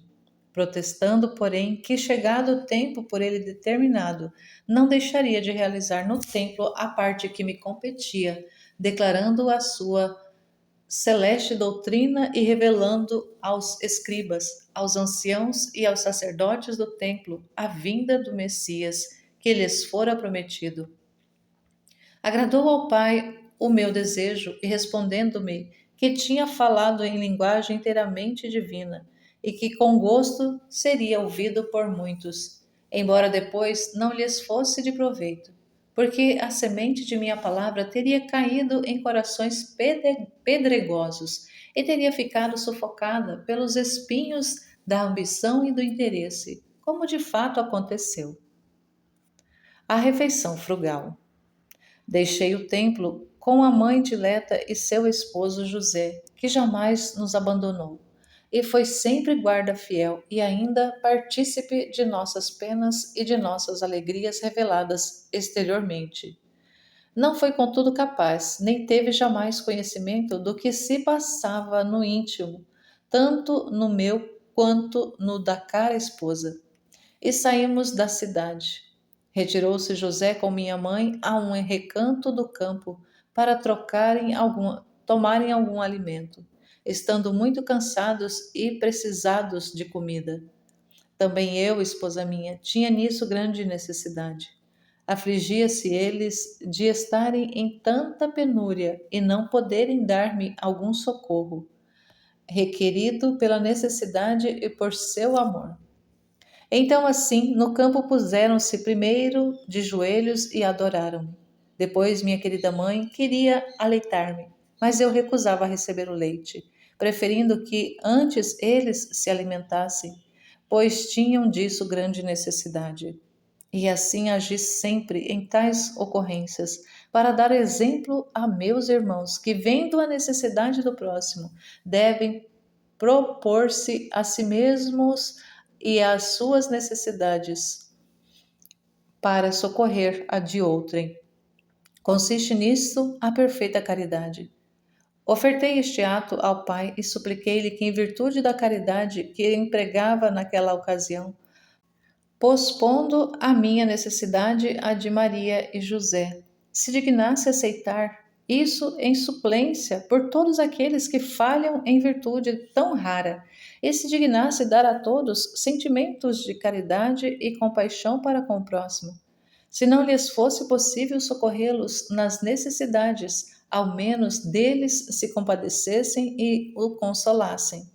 Protestando, porém, que chegado o tempo por ele determinado, não deixaria de realizar no templo a parte que me competia, declarando a sua celeste doutrina e revelando aos escribas, aos anciãos e aos sacerdotes do templo a vinda do Messias que lhes fora prometido. Agradou ao Pai o meu desejo e respondendo-me que tinha falado em linguagem inteiramente divina e que com gosto seria ouvido por muitos, embora depois não lhes fosse de proveito, porque a semente de minha palavra teria caído em corações pedregosos e teria ficado sufocada pelos espinhos da ambição e do interesse, como de fato aconteceu. A refeição frugal. Deixei o templo com a mãe dileta e seu esposo José, que jamais nos abandonou, e foi sempre guarda fiel e ainda partícipe de nossas penas e de nossas alegrias reveladas exteriormente. Não foi, contudo, capaz, nem teve jamais conhecimento do que se passava no íntimo, tanto no meu quanto no da cara esposa. E saímos da cidade. Retirou-se José com minha mãe a um recanto do campo para tomarem algum alimento, estando muito cansados e precisados de comida. Também eu, esposa minha, tinha nisso grande necessidade. Afligia-se eles de estarem em tanta penúria e não poderem dar-me algum socorro, requerido pela necessidade e por seu amor. Então, assim, no campo puseram-se primeiro de joelhos e adoraram-me. Depois, minha querida mãe queria aleitar-me, mas eu recusava receber o leite, preferindo que antes eles se alimentassem, pois tinham disso grande necessidade. E assim agi sempre em tais ocorrências, para dar exemplo a meus irmãos que, vendo a necessidade do próximo, devem propor-se a si mesmos e às suas necessidades para socorrer a de outrem. Consiste nisto a perfeita caridade. Ofertei este ato ao Pai e supliquei-lhe que, em virtude da caridade que empregava naquela ocasião, pospondo a minha necessidade a de Maria e José, se dignasse aceitar isso em suplência por todos aqueles que falham em virtude tão rara, e se dignasse dar a todos sentimentos de caridade e compaixão para com o próximo. Se não lhes fosse possível socorrê-los nas necessidades, ao menos deles se compadecessem e o consolassem.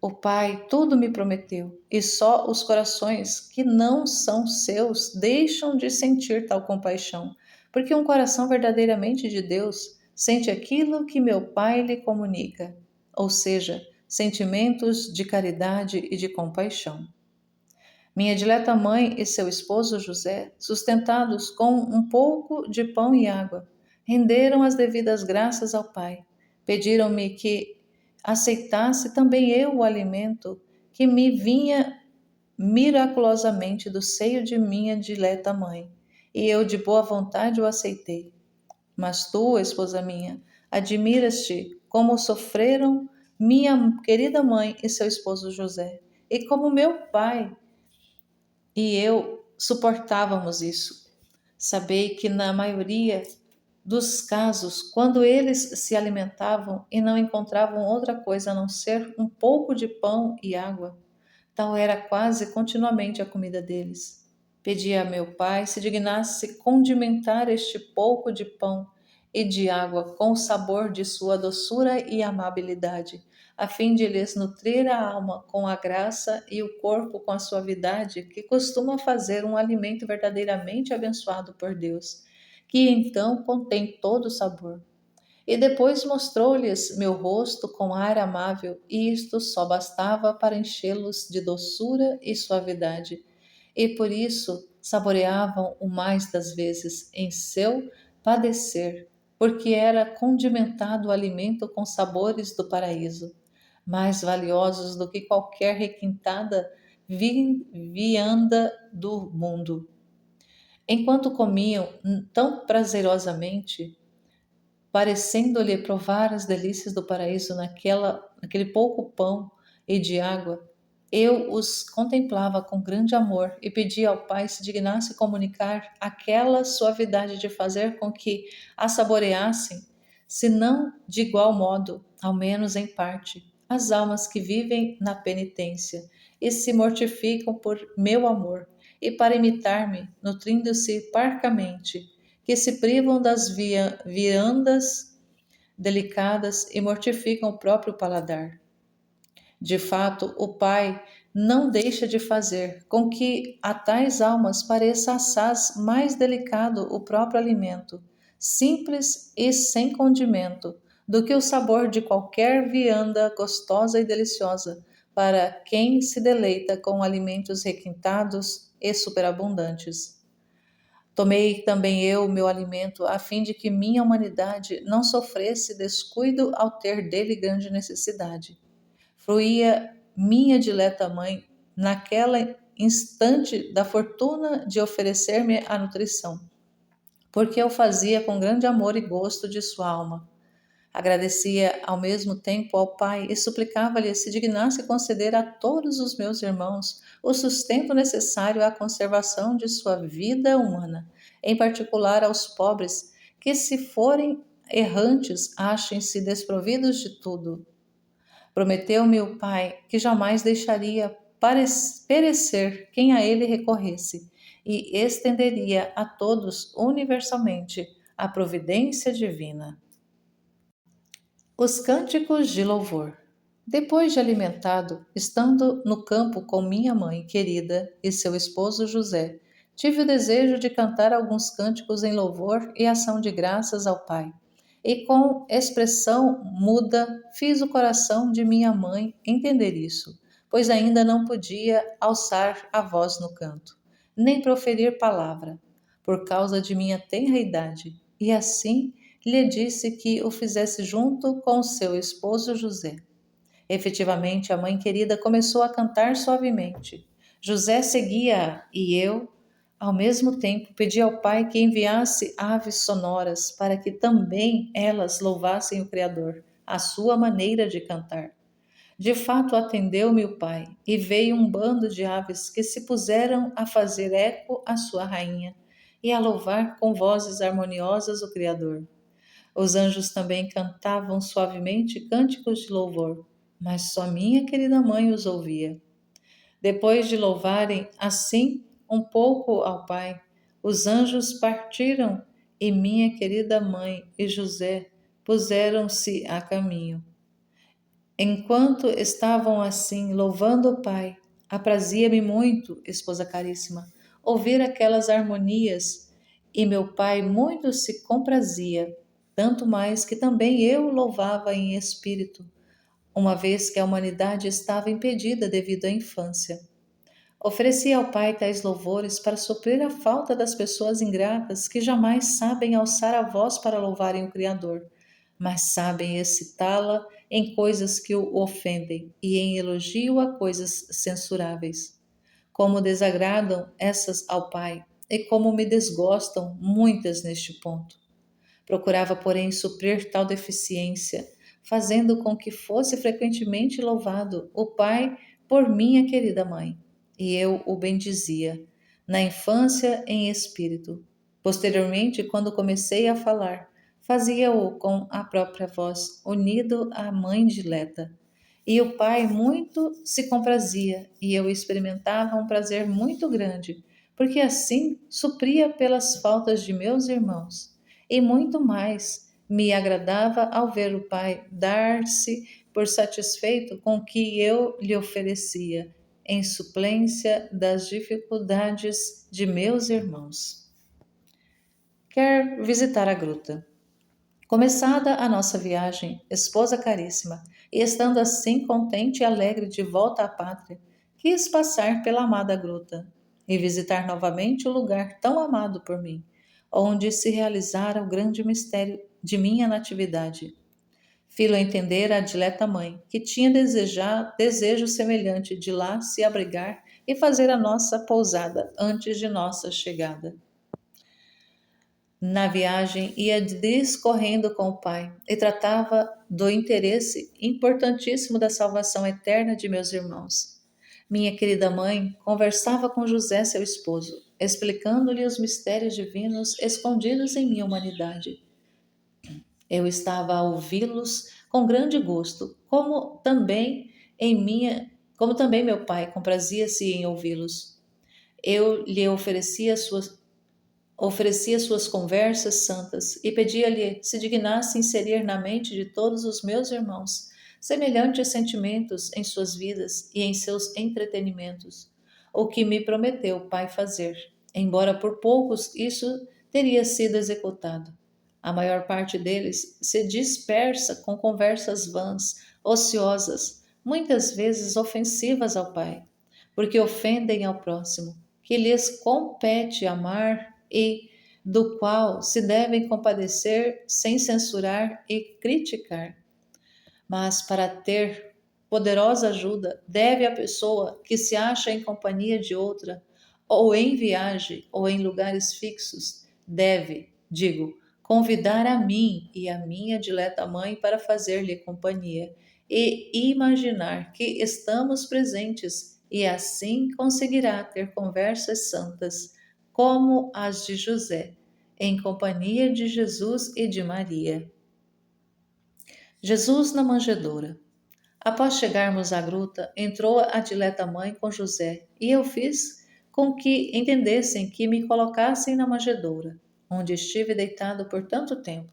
O Pai tudo me prometeu, e só os corações que não são seus deixam de sentir tal compaixão, porque um coração verdadeiramente de Deus sente aquilo que meu Pai lhe comunica, ou seja, sentimentos de caridade e de compaixão. Minha dileta mãe e seu esposo José, sustentados com um pouco de pão e água, renderam as devidas graças ao Pai. Pediram-me que aceitasse também eu o alimento que me vinha miraculosamente do seio de minha dileta mãe, e eu de boa vontade o aceitei. Mas tu, esposa minha, admiras-te como sofreram minha querida mãe e seu esposo José, e como meu pai e eu suportávamos isso. Sabei que na maioria dos casos, quando eles se alimentavam e não encontravam outra coisa a não ser um pouco de pão e água, Tal era quase continuamente a comida deles. Pedi a meu pai se dignasse condimentar este pouco de pão e de água com o sabor de sua doçura e amabilidade, a fim de lhes nutrir a alma com a graça e o corpo com a suavidade que costuma fazer um alimento verdadeiramente abençoado por Deus, que então contém todo o sabor. E depois mostrou-lhes meu rosto com ar amável, e isto só bastava para enchê-los de doçura e suavidade. E por isso saboreavam o mais das vezes em seu padecer, porque era condimentado o alimento com sabores do paraíso, mais valiosos do que qualquer requintada vianda do mundo. Enquanto comiam tão prazerosamente, parecendo-lhe provar as delícias do paraíso naquele pouco pão e de água, eu os contemplava com grande amor e pedia ao Pai se dignasse comunicar aquela suavidade de fazer com que a saboreassem, se não de igual modo, ao menos em parte, as almas que vivem na penitência e se mortificam por meu amor, e para imitar-me, nutrindo-se parcamente, que se privam das viandas delicadas e mortificam o próprio paladar. De fato, o Pai não deixa de fazer com que a tais almas pareça assaz mais delicado o próprio alimento, simples e sem condimento, do que o sabor de qualquer vianda gostosa e deliciosa, para quem se deleita com alimentos requintados e superabundantes. Tomei também eu meu alimento, a fim de que minha humanidade não sofresse descuido ao ter dele grande necessidade. Fruía minha dileta mãe naquela instante da fortuna de oferecer-me a nutrição, porque eu fazia com grande amor e gosto de sua alma. Agradecia ao mesmo tempo ao Pai e suplicava-lhe se dignasse conceder a todos os meus irmãos o sustento necessário à conservação de sua vida humana, em particular aos pobres, que, se forem errantes, achem-se desprovidos de tudo. Prometeu-me o Pai que jamais deixaria perecer quem a ele recorresse e estenderia a todos universalmente a providência divina. Os cânticos de louvor. Depois de alimentado, estando no campo com minha mãe querida e seu esposo José, tive o desejo de cantar alguns cânticos em louvor e ação de graças ao Pai. E com expressão muda fiz o coração de minha mãe entender isso, pois ainda não podia alçar a voz no canto, nem proferir palavra, por causa de minha tenra idade, e assim lhe disse que o fizesse junto com seu esposo José. Efetivamente, a mãe querida começou a cantar suavemente. José seguia e eu, ao mesmo tempo, pedi ao Pai que enviasse aves sonoras para que também elas louvassem o Criador, à sua maneira de cantar. De fato, atendeu-me o Pai, e veio um bando de aves que se puseram a fazer eco à sua rainha e a louvar com vozes harmoniosas o Criador. Os anjos também cantavam suavemente cânticos de louvor, mas só minha querida mãe os ouvia. Depois de louvarem assim um pouco ao Pai, os anjos partiram e minha querida mãe e José puseram-se a caminho. Enquanto estavam assim louvando o Pai, aprazia-me muito, esposa caríssima, ouvir aquelas harmonias, e meu Pai muito se comprazia, tanto mais que também eu louvava em espírito, uma vez que a humanidade estava impedida devido à infância. Oferecia ao Pai tais louvores para suprir a falta das pessoas ingratas que jamais sabem alçar a voz para louvarem o Criador, mas sabem excitá-la em coisas que o ofendem e em elogio a coisas censuráveis. Como desagradam essas ao Pai e como me desgostam muitas neste ponto. Procurava, porém, suprir tal deficiência, fazendo com que fosse frequentemente louvado o Pai por minha querida mãe, e eu o bendizia, na infância em espírito. Posteriormente, quando comecei a falar, fazia-o com a própria voz, unido à mãe dileta, E o Pai muito se comprazia, e eu experimentava um prazer muito grande, porque assim supria pelas faltas de meus irmãos. E muito mais me agradava ao ver o Pai dar-se por satisfeito com o que eu lhe oferecia, em suplência das dificuldades de meus irmãos. Quer visitar a gruta. Começada a nossa viagem, esposa caríssima, e estando assim contente e alegre de volta à pátria, quis passar pela amada gruta e visitar novamente o lugar tão amado por mim, onde se realizara o grande mistério de minha natividade. Filo entender a dileta mãe, que tinha desejo semelhante de lá se abrigar e fazer a nossa pousada antes de nossa chegada. Na viagem ia discorrendo com o pai e tratava do interesse importantíssimo da salvação eterna de meus irmãos. Minha querida mãe conversava com José, seu esposo, explicando-lhe os mistérios divinos escondidos em minha humanidade. Eu estava a ouvi-los com grande gosto, como também meu pai comprazia-se em ouvi-los. Eu lhe oferecia suas conversas santas e pedia-lhe se dignasse inserir na mente de todos os meus irmãos semelhantes sentimentos em suas vidas e em seus entretenimentos, o que me prometeu o Pai fazer, embora por poucos isso teria sido executado. A maior parte deles se dispersa com conversas vãs, ociosas, muitas vezes ofensivas ao Pai, porque ofendem ao próximo, que lhes compete amar e do qual se devem compadecer sem censurar e criticar. Mas para ter poderosa ajuda, deve a pessoa que se acha em companhia de outra, ou em viagem, ou em lugares fixos, convidar a mim e a minha dileta mãe para fazer-lhe companhia, e imaginar que estamos presentes, e assim conseguirá ter conversas santas, como as de José, em companhia de Jesus e de Maria. Jesus na manjedoura. Após chegarmos à gruta, entrou a dileta mãe com José, e eu fiz com que entendessem que me colocassem na manjedoura, onde estive deitado por tanto tempo.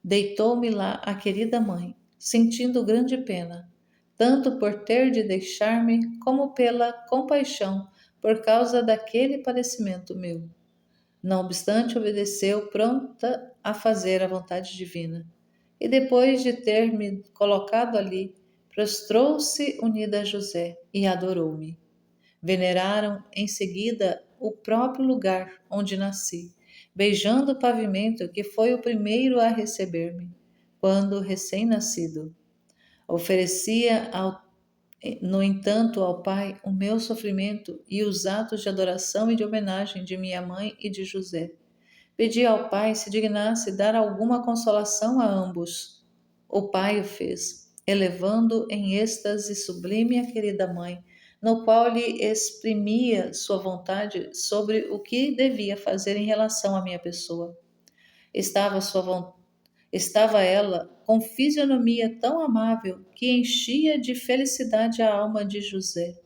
Deitou-me lá a querida mãe, sentindo grande pena, tanto por ter de deixar-me, como pela compaixão por causa daquele padecimento meu. Não obstante, obedeceu, pronta a fazer a vontade divina. E depois de ter me colocado ali, prostrou-se unida a José e adorou-me. Veneraram em seguida o próprio lugar onde nasci, beijando o pavimento que foi o primeiro a receber-me, quando recém-nascido. Oferecia, no entanto, ao Pai o meu sofrimento e os atos de adoração e de homenagem de minha mãe e de José. Pedi ao Pai se dignasse dar alguma consolação a ambos. O Pai o fez, elevando em êxtase sublime a querida mãe, no qual lhe exprimia sua vontade sobre o que devia fazer em relação à minha pessoa. Estava, Estava ela com fisionomia tão amável que enchia de felicidade a alma de José,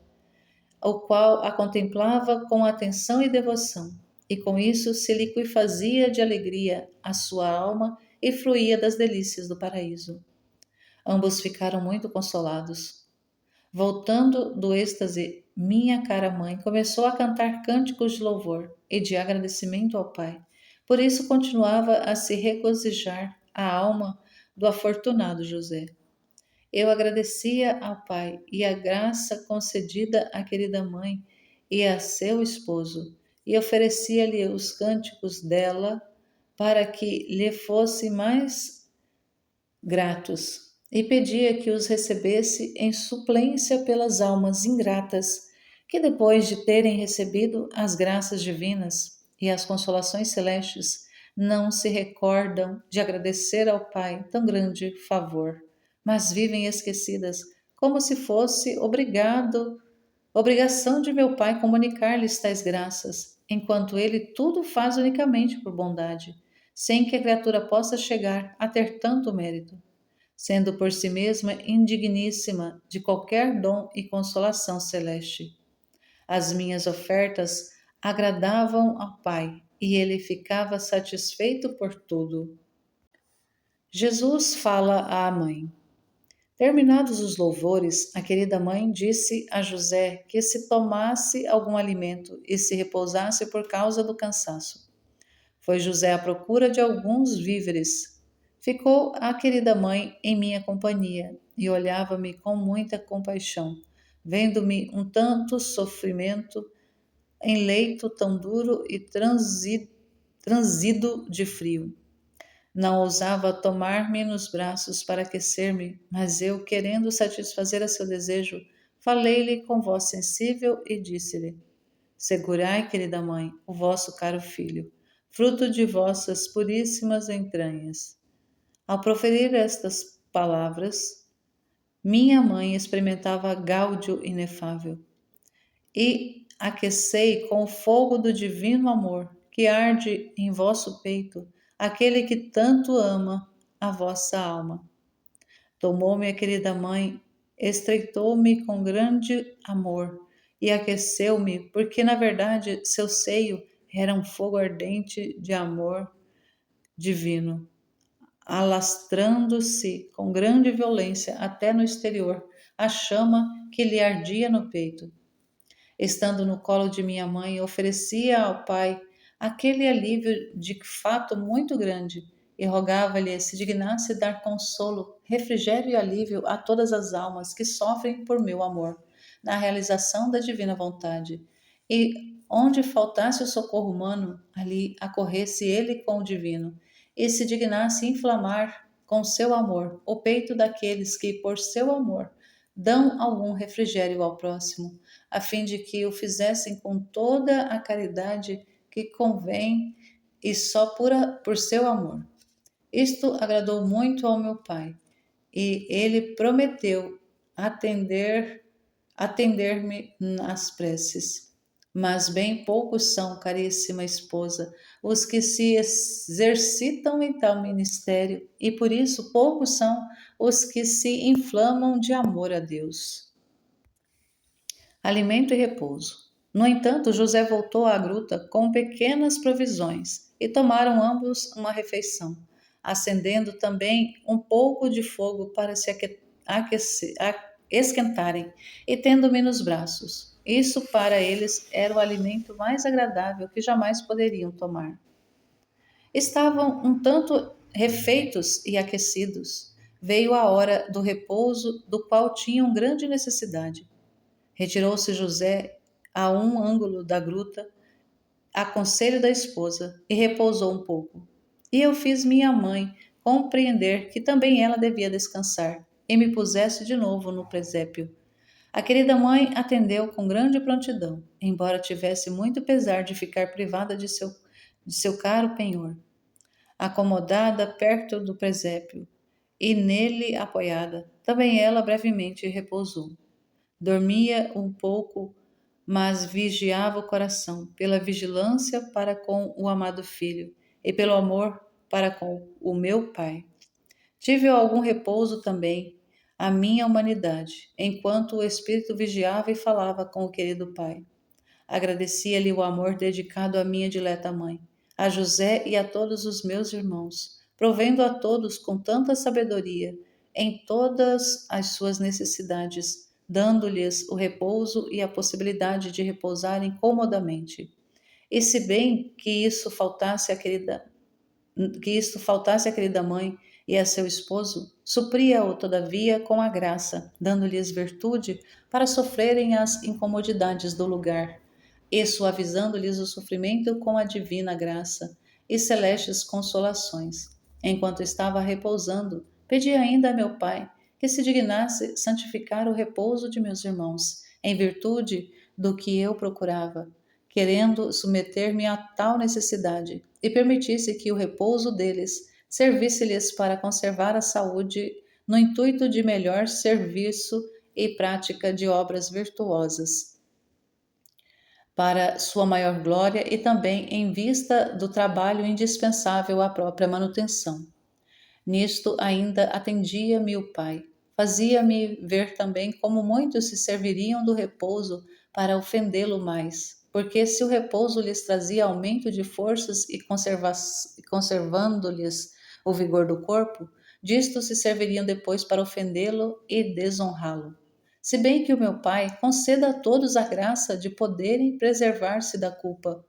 o qual a contemplava com atenção e devoção, e com isso se liquefazia de alegria a sua alma e fluía das delícias do paraíso. Ambos ficaram muito consolados. Voltando do êxtase, minha cara mãe começou a cantar cânticos de louvor e de agradecimento ao Pai. Por isso continuava a se regozijar a alma do afortunado José. Eu agradecia ao Pai e a graça concedida à querida mãe e a seu esposo, e oferecia-lhe os cânticos dela para que lhe fossem mais gratos, e pedia que os recebesse em suplência pelas almas ingratas, que depois de terem recebido as graças divinas e as consolações celestes, não se recordam de agradecer ao Pai tão grande favor, mas vivem esquecidas, como se fosse obrigação de meu Pai comunicar-lhes tais graças, enquanto ele tudo faz unicamente por bondade, sem que a criatura possa chegar a ter tanto mérito. sendo por si mesma indigníssima de qualquer dom e consolação celeste. As minhas ofertas agradavam ao Pai e ele ficava satisfeito por tudo. Jesus fala à mãe. Terminados os louvores, a querida mãe disse a José que se tomasse algum alimento e se repousasse por causa do cansaço. Foi José à procura de alguns víveres. Ficou a querida mãe em minha companhia e olhava-me com muita compaixão, vendo-me um tanto sofrimento em leito tão duro e transido de frio. Não ousava tomar-me nos braços para aquecer-me, mas eu, querendo satisfazer a seu desejo, falei-lhe com voz sensível e disse-lhe: Segurai, querida mãe, o vosso caro filho, fruto de vossas puríssimas entranhas. Ao proferir estas palavras, minha mãe experimentava gáudio inefável e aquecei com o fogo do divino amor que arde em vosso peito aquele que tanto ama a vossa alma. Tomou-me a querida mãe, estreitou-me com grande amor e aqueceu-me, porque na verdade seu seio era um fogo ardente de amor divino, alastrando-se com grande violência até no exterior, a chama que lhe ardia no peito. Estando no colo de minha mãe, oferecia ao pai aquele alívio de fato muito grande e rogava-lhe se dignasse dar consolo, refrigério e alívio a todas as almas que sofrem por meu amor, na realização da divina vontade. E onde faltasse o socorro humano, ali acorresse ele com o divino, e se dignasse inflamar com seu amor o peito daqueles que, por seu amor, dão algum refrigério ao próximo, a fim de que o fizessem com toda a caridade que convém e só por seu amor. Isto agradou muito ao meu pai, e ele prometeu atender-me nas preces. Mas bem poucos são, caríssima esposa, os que se exercitam em tal ministério, e por isso poucos são os que se inflamam de amor a Deus. Alimento e repouso. No entanto, José voltou à gruta com pequenas provisões e tomaram ambos uma refeição, acendendo também um pouco de fogo para se esquentarem e tendo-me nos braços. Isso para eles era o alimento mais agradável que jamais poderiam tomar. Estavam um tanto refeitos e aquecidos. Veio a hora do repouso, do qual tinham grande necessidade. Retirou-se José a um ângulo da gruta, a conselho da esposa, e repousou um pouco. E eu fiz minha mãe compreender que também ela devia descansar, e me pusesse de novo no presépio. A querida mãe atendeu com grande prontidão, embora tivesse muito pesar de ficar privada de seu caro penhor. Acomodada perto do presépio, e nele apoiada, também ela brevemente repousou. Dormia um pouco, mas vigiava o coração, pela vigilância para com o amado filho e pelo amor para com o meu pai. Tive algum repouso também, a minha humanidade, enquanto o espírito vigiava e falava com o querido pai. Agradecia-lhe o amor dedicado à minha dileta mãe, a José e a todos os meus irmãos, provendo a todos com tanta sabedoria em todas as suas necessidades, dando-lhes o repouso e a possibilidade de repousarem comodamente. E se bem que isto faltasse à querida mãe e a seu esposo, supria-o todavia com a graça, dando-lhes virtude para sofrerem as incomodidades do lugar, e suavizando-lhes o sofrimento com a divina graça e celestes consolações. Enquanto estava repousando, pedi ainda a meu pai que se dignasse santificar o repouso de meus irmãos, em virtude do que eu procurava, querendo submeter-me a tal necessidade, e permitisse que o repouso deles servisse-lhes para conservar a saúde no intuito de melhor serviço e prática de obras virtuosas, para sua maior glória e também em vista do trabalho indispensável à própria manutenção. Nisto ainda atendia-me o Pai. Fazia-me ver também como muitos se serviriam do repouso para ofendê-lo mais, porque se o repouso lhes trazia aumento de forças e conservando-lhes o vigor do corpo, disto se serviriam depois para ofendê-lo e desonrá-lo. Se bem que o meu Pai conceda a todos a graça de poderem preservar-se da culpa,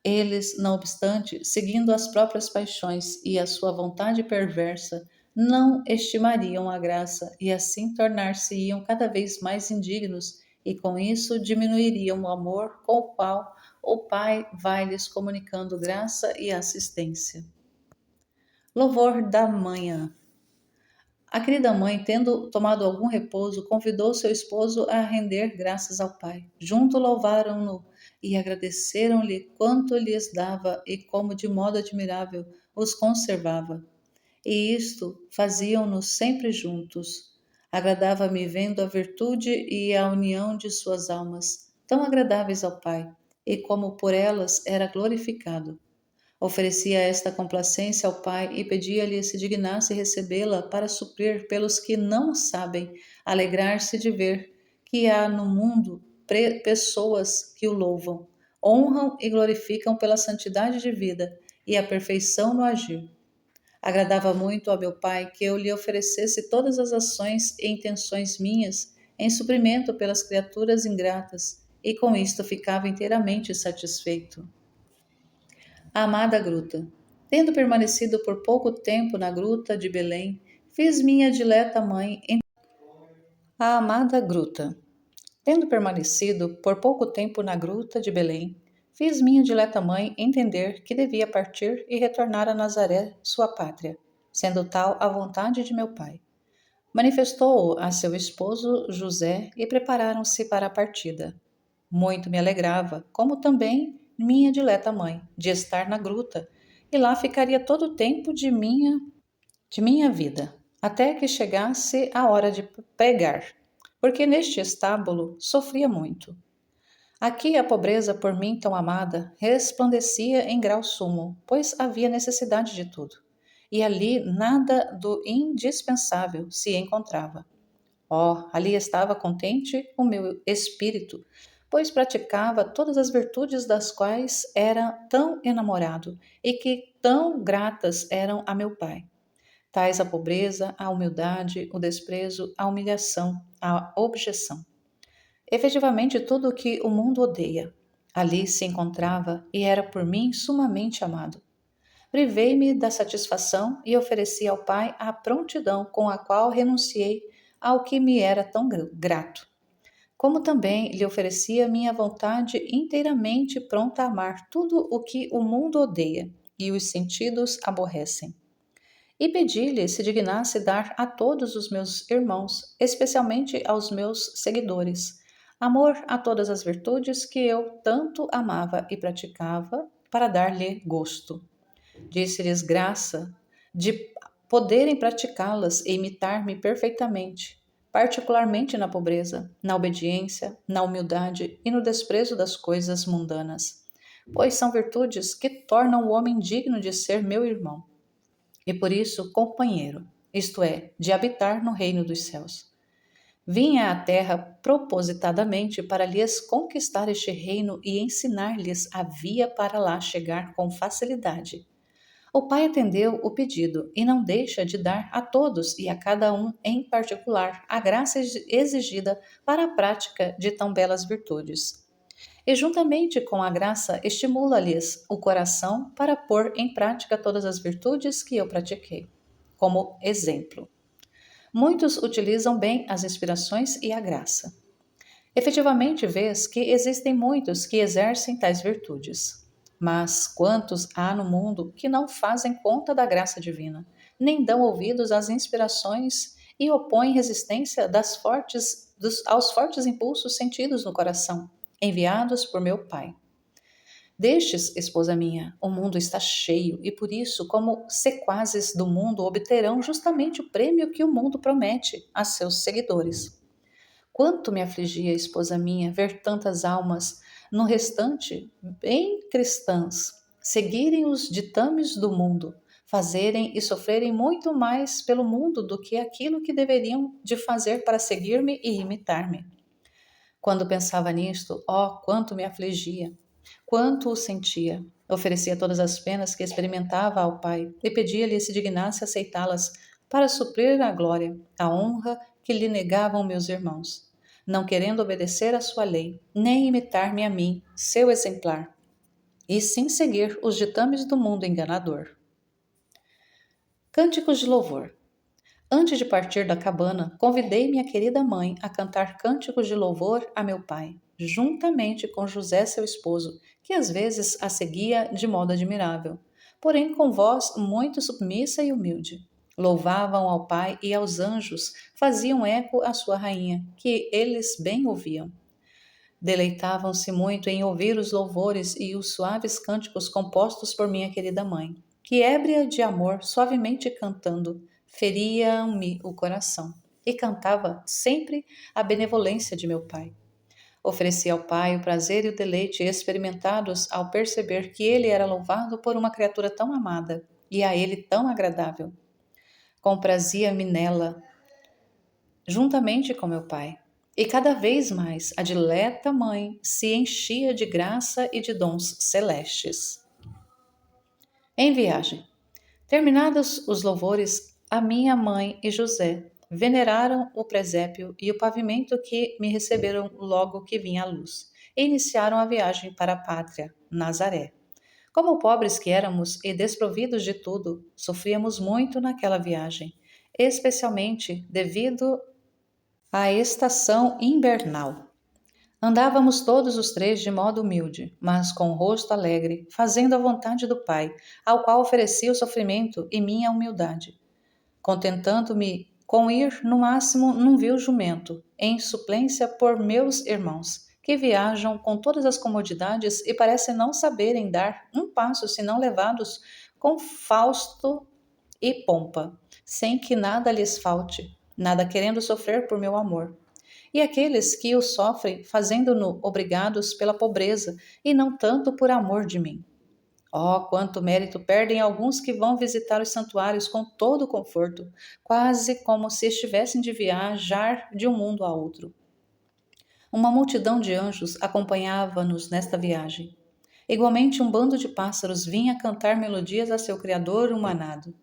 eles, não obstante, seguindo as próprias paixões e a sua vontade perversa, não estimariam a graça e assim tornar-se-iam cada vez mais indignos, e com isso diminuiriam o amor com o qual o Pai vai lhes comunicando graça e assistência. Louvor da manhã. A querida mãe, tendo tomado algum repouso, convidou seu esposo a render graças ao Pai. Junto louvaram-no e agradeceram-lhe quanto lhes dava e como de modo admirável os conservava. E isto faziam-no sempre juntos. Agradava-me vendo a virtude e a união de suas almas, tão agradáveis ao Pai, e como por elas era glorificado. Oferecia esta complacência ao Pai e pedia-lhe se dignasse recebê-la para suprir pelos que não sabem alegrar-se de ver que há no mundo pessoas que o louvam, honram e glorificam pela santidade de vida e a perfeição no agir. Agradava muito ao meu Pai que eu lhe oferecesse todas as ações e intenções minhas em suprimento pelas criaturas ingratas, e com isto ficava inteiramente satisfeito. A amada gruta. Tendo permanecido por pouco tempo na gruta de Belém, fiz minha dileta mãe em a amada gruta. Tendo permanecido por pouco tempo na gruta de Belém, fiz minha dileta mãe entender que devia partir e retornar a Nazaré, sua pátria, sendo tal a vontade de meu pai. Manifestou-o a seu esposo José e prepararam-se para a partida. Muito me alegrava, como também minha dileta mãe, de estar na gruta, e lá ficaria todo o tempo de minha vida, até que chegasse a hora de pregar, porque neste estábulo sofria muito. Aqui a pobreza por mim tão amada resplandecia em grau sumo, pois havia necessidade de tudo, e ali nada do indispensável se encontrava. Oh, ali estava contente o meu espírito, pois praticava todas as virtudes das quais era tão enamorado e que tão gratas eram a meu pai. Tais a pobreza, a humildade, o desprezo, a humilhação, a objeção. Efetivamente tudo o que o mundo odeia. Ali se encontrava e era por mim sumamente amado. Privei-me da satisfação e ofereci ao Pai a prontidão com a qual renunciei ao que me era tão grato, como também lhe oferecia minha vontade inteiramente pronta a amar tudo o que o mundo odeia e os sentidos aborrecem. E pedi-lhe se dignasse dar a todos os meus irmãos, especialmente aos meus seguidores, amor a todas as virtudes que eu tanto amava e praticava para dar-lhe gosto. Disse-lhes graça de poderem praticá-las e imitar-me perfeitamente, particularmente na pobreza, na obediência, na humildade e no desprezo das coisas mundanas, pois são virtudes que tornam o homem digno de ser meu irmão, e por isso companheiro, isto é, de habitar no reino dos céus. Vinha à terra propositadamente para lhes conquistar este reino e ensinar-lhes a via para lá chegar com facilidade. O pai atendeu o pedido e não deixa de dar a todos e a cada um em particular a graça exigida para a prática de tão belas virtudes. E juntamente com a graça estimula-lhes o coração para pôr em prática todas as virtudes que eu pratiquei. Como exemplo, muitos utilizam bem as inspirações e a graça. Efetivamente, vês que existem muitos que exercem tais virtudes. Mas quantos há no mundo que não fazem conta da graça divina, nem dão ouvidos às inspirações e opõem resistência aos fortes impulsos sentidos no coração, enviados por meu Pai? Destes, esposa minha, o mundo está cheio, e por isso, como sequazes do mundo, obterão justamente o prêmio que o mundo promete a seus seguidores. Quanto me afligia, esposa minha, ver tantas almas no restante, bem cristãs, seguirem os ditames do mundo, fazerem e sofrerem muito mais pelo mundo do que aquilo que deveriam de fazer para seguir-me e imitar-me. Quando pensava nisto, quanto me afligia, quanto o sentia. Oferecia todas as penas que experimentava ao Pai e pedia-lhe se dignasse aceitá-las para suprir a glória, a honra que lhe negavam meus irmãos, não querendo obedecer à sua lei, nem imitar-me a mim, seu exemplar, e sim seguir os ditames do mundo enganador. Cânticos de louvor. Antes de partir da cabana, convidei minha querida mãe a cantar cânticos de louvor a meu pai, juntamente com José, seu esposo, que às vezes a seguia de modo admirável, porém com voz muito submissa e humilde. Louvavam ao Pai e aos anjos, faziam eco à sua rainha, que eles bem ouviam. Deleitavam-se muito em ouvir os louvores e os suaves cânticos compostos por minha querida mãe, que, ébria de amor, suavemente cantando, feriam-me o coração, e cantava sempre a benevolência de meu pai. Oferecia ao pai o prazer e o deleite experimentados ao perceber que ele era louvado por uma criatura tão amada e a ele tão agradável. Comprazia-me nela, juntamente com meu pai. E cada vez mais a dileta mãe se enchia de graça e de dons celestes. Em viagem. Terminados os louvores, a minha mãe e José veneraram o presépio e o pavimento que me receberam logo que vinha à luz, e iniciaram a viagem para a pátria, Nazaré. Como pobres que éramos e desprovidos de tudo, sofríamos muito naquela viagem, especialmente devido à estação invernal. Andávamos todos os três de modo humilde, mas com o rosto alegre, fazendo a vontade do Pai, ao qual oferecia o sofrimento e minha humildade, contentando-me com ir, no máximo, num vil jumento, em suplência por meus irmãos, que viajam com todas as comodidades e parecem não saberem dar um passo senão levados com fausto e pompa, sem que nada lhes falte, nada querendo sofrer por meu amor. E aqueles que o sofrem, fazendo-no obrigados pela pobreza e não tanto por amor de mim. Quanto mérito perdem alguns que vão visitar os santuários com todo o conforto, quase como se estivessem de viajar de um mundo a outro. Uma multidão de anjos acompanhava-nos nesta viagem. Igualmente, um bando de pássaros vinha cantar melodias a seu Criador humanado.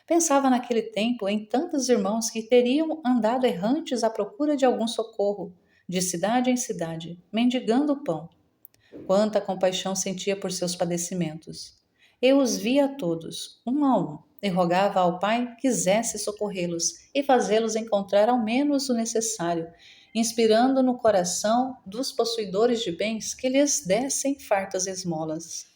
Pensava naquele tempo em tantos irmãos que teriam andado errantes à procura de algum socorro, de cidade em cidade, mendigando o pão. Quanta compaixão sentia por seus padecimentos. Eu os via todos, um a um, e rogava ao Pai que quisesse socorrê-los e fazê-los encontrar ao menos o necessário, inspirando no coração dos possuidores de bens que lhes dessem fartas esmolas.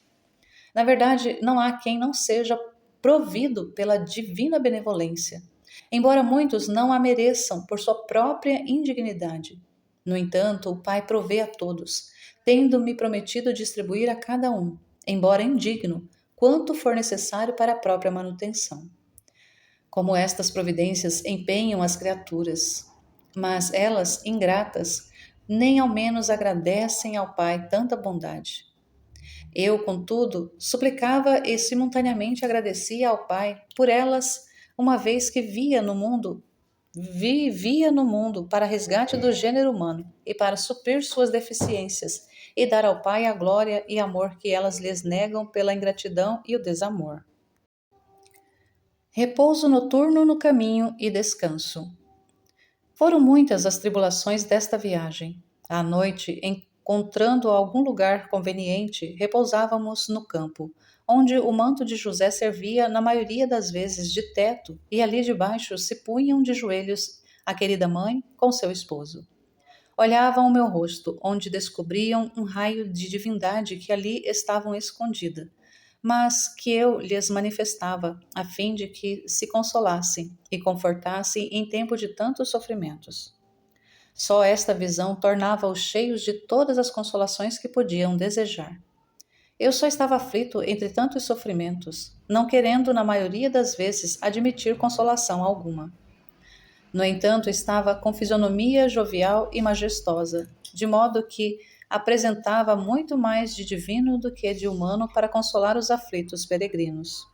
Na verdade, não há quem não seja provido pela divina benevolência, embora muitos não a mereçam por sua própria indignidade. No entanto, o Pai provê a todos, tendo-me prometido distribuir a cada um, embora indigno, quanto for necessário para a própria manutenção. Como estas providências empenham as criaturas, mas elas, ingratas, nem ao menos agradecem ao Pai tanta bondade. Eu, contudo, suplicava e simultaneamente agradecia ao Pai por elas, uma vez que vivia no mundo para resgate do gênero humano e para suprir suas deficiências e dar ao Pai a glória e amor que elas lhes negam pela ingratidão e o desamor. Repouso noturno no caminho e descanso. Foram muitas as tribulações desta viagem. À noite, encontrando algum lugar conveniente, repousávamos no campo, onde o manto de José servia, na maioria das vezes, de teto, e ali debaixo se punham de joelhos a querida mãe com seu esposo. Olhavam o meu rosto, onde descobriam um raio de divindade que ali estavam escondida, mas que eu lhes manifestava, a fim de que se consolassem e confortassem em tempo de tantos sofrimentos. Só esta visão tornava-os cheios de todas as consolações que podiam desejar. Eu só estava aflito entre tantos sofrimentos, não querendo, na maioria das vezes, admitir consolação alguma. No entanto, estava com fisionomia jovial e majestosa, de modo que apresentava muito mais de divino do que de humano para consolar os aflitos peregrinos.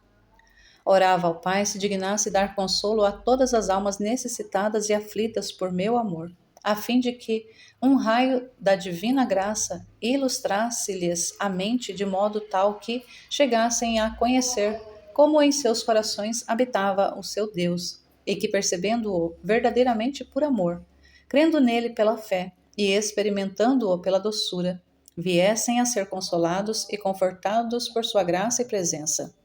Orava ao Pai se dignasse dar consolo a todas as almas necessitadas e aflitas por meu amor, a fim de que um raio da divina graça ilustrasse-lhes a mente de modo tal que chegassem a conhecer como em seus corações habitava o seu Deus, e que, percebendo-o verdadeiramente por amor, crendo nele pela fé e experimentando-o pela doçura, viessem a ser consolados e confortados por sua graça e presença.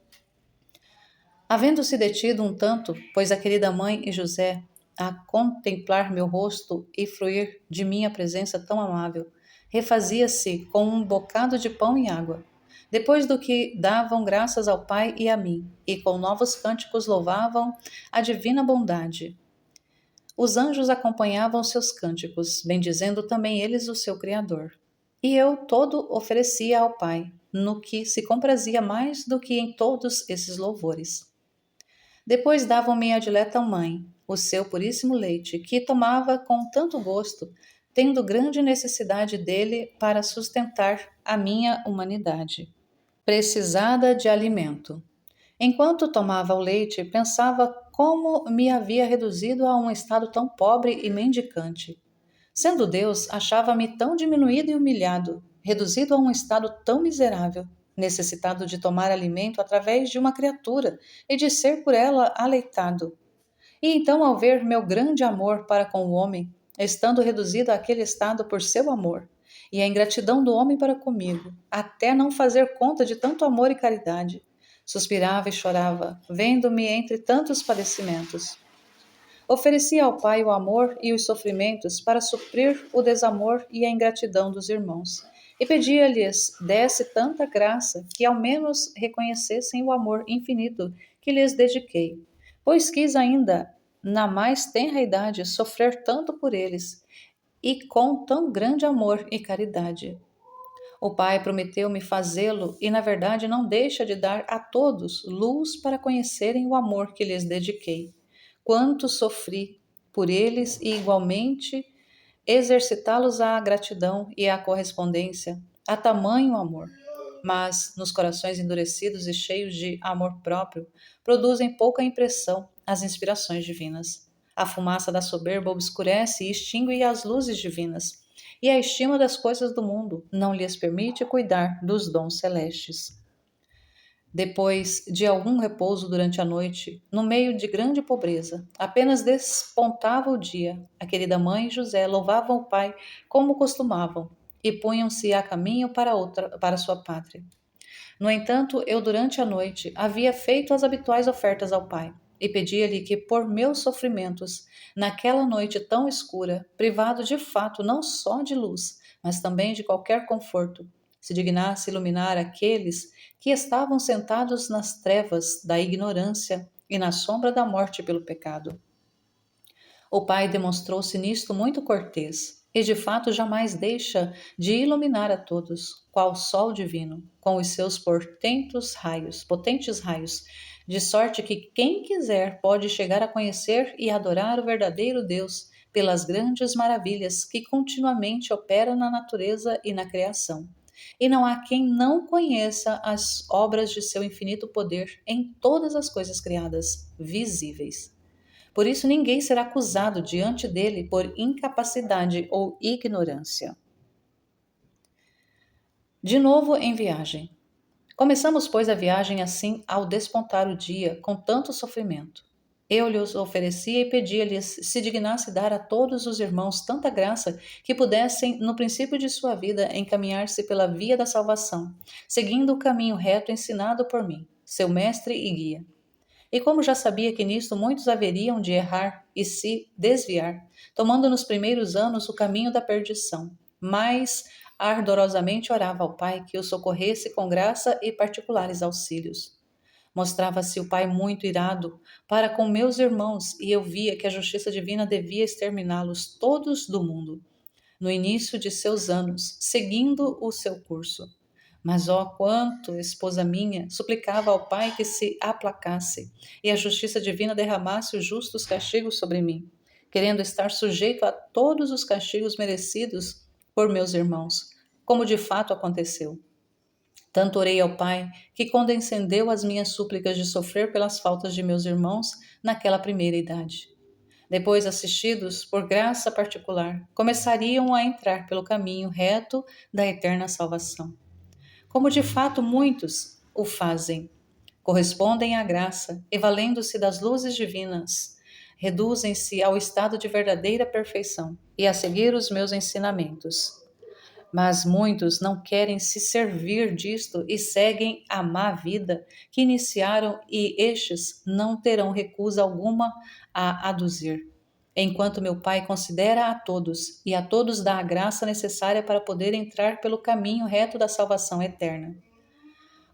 Havendo-se detido um tanto, pois a querida mãe e José, a contemplar meu rosto e fruir de minha presença tão amável, refazia-se com um bocado de pão e água. Depois do que davam graças ao Pai e a mim, e com novos cânticos louvavam a divina bondade. Os anjos acompanhavam seus cânticos, bendizendo também eles o seu Criador. E eu todo oferecia ao Pai, no que se comprazia mais do que em todos esses louvores. Depois davam-me a dileta mãe, o seu puríssimo leite, que tomava com tanto gosto, tendo grande necessidade dele para sustentar a minha humanidade, precisada de alimento. Enquanto tomava o leite, pensava como me havia reduzido a um estado tão pobre e mendicante. Sendo Deus, achava-me tão diminuído e humilhado, reduzido a um estado tão miserável, necessitado de tomar alimento através de uma criatura e de ser por ela aleitado. E então, ao ver meu grande amor para com o homem, estando reduzido àquele estado por seu amor, e a ingratidão do homem para comigo, até não fazer conta de tanto amor e caridade, suspirava e chorava, vendo-me entre tantos padecimentos. Oferecia ao Pai o amor e os sofrimentos para suprir o desamor e a ingratidão dos irmãos, e pedia-lhes desse tanta graça que ao menos reconhecessem o amor infinito que lhes dediquei, pois quis ainda, na mais tenra idade, sofrer tanto por eles, e com tão grande amor e caridade. O Pai prometeu-me fazê-lo e, na verdade, não deixa de dar a todos luz para conhecerem o amor que lhes dediquei. Quanto sofri por eles e, igualmente, exercitá-los à gratidão e à correspondência, a tamanho amor. Mas, nos corações endurecidos e cheios de amor próprio, produzem pouca impressão as inspirações divinas. A fumaça da soberba obscurece e extingue as luzes divinas, e a estima das coisas do mundo não lhes permite cuidar dos dons celestes. Depois de algum repouso durante a noite, no meio de grande pobreza, apenas despontava o dia. A querida mãe e José louvavam o Pai como costumavam e punham-se a caminho para sua pátria. No entanto, eu durante a noite havia feito as habituais ofertas ao Pai e pedia-lhe que, por meus sofrimentos, naquela noite tão escura, privado de fato não só de luz, mas também de qualquer conforto, se dignasse iluminar aqueles que estavam sentados nas trevas da ignorância e na sombra da morte pelo pecado. O Pai demonstrou-se nisto muito cortês, e de fato jamais deixa de iluminar a todos, qual sol divino, com os seus potentes raios, de sorte que quem quiser pode chegar a conhecer e adorar o verdadeiro Deus pelas grandes maravilhas que continuamente opera na natureza e na criação. E não há quem não conheça as obras de seu infinito poder em todas as coisas criadas, visíveis. Por isso, ninguém será acusado diante dele por incapacidade ou ignorância. De novo em viagem. Começamos, pois, a viagem assim ao despontar o dia, com tanto sofrimento. Eu lhes oferecia e pedia-lhes se dignasse dar a todos os irmãos tanta graça que pudessem, no princípio de sua vida, encaminhar-se pela via da salvação, seguindo o caminho reto ensinado por mim, seu mestre e guia. E como já sabia que nisto muitos haveriam de errar e se desviar, tomando nos primeiros anos o caminho da perdição, mais ardorosamente orava ao Pai que o socorresse com graça e particulares auxílios. Mostrava-se o Pai muito irado para com meus irmãos, e eu via que a justiça divina devia exterminá-los todos do mundo, no início de seus anos, seguindo o seu curso. Mas, ó, quanto, esposa minha, suplicava ao Pai que se aplacasse e a justiça divina derramasse os justos castigos sobre mim, querendo estar sujeito a todos os castigos merecidos por meus irmãos, como de fato aconteceu. Tanto orei ao Pai que condescendeu as minhas súplicas de sofrer pelas faltas de meus irmãos naquela primeira idade. Depois, assistidos por graça particular, começariam a entrar pelo caminho reto da eterna salvação. Como de fato muitos o fazem, correspondem à graça e, valendo-se das luzes divinas, reduzem-se ao estado de verdadeira perfeição e a seguir os meus ensinamentos. Mas muitos não querem se servir disto e seguem a má vida que iniciaram, e estes não terão recusa alguma a aduzir. Enquanto meu Pai considera a todos e a todos dá a graça necessária para poder entrar pelo caminho reto da salvação eterna.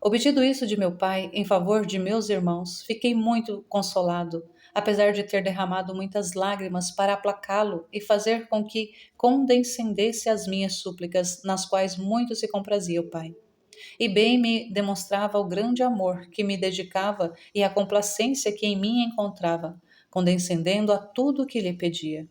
Obtido isso de meu Pai em favor de meus irmãos, fiquei muito consolado, apesar de ter derramado muitas lágrimas para aplacá-lo e fazer com que condescendesse as minhas súplicas, nas quais muito se comprazia o Pai. E bem me demonstrava o grande amor que me dedicava e a complacência que em mim encontrava, condescendendo a tudo o que lhe pedia.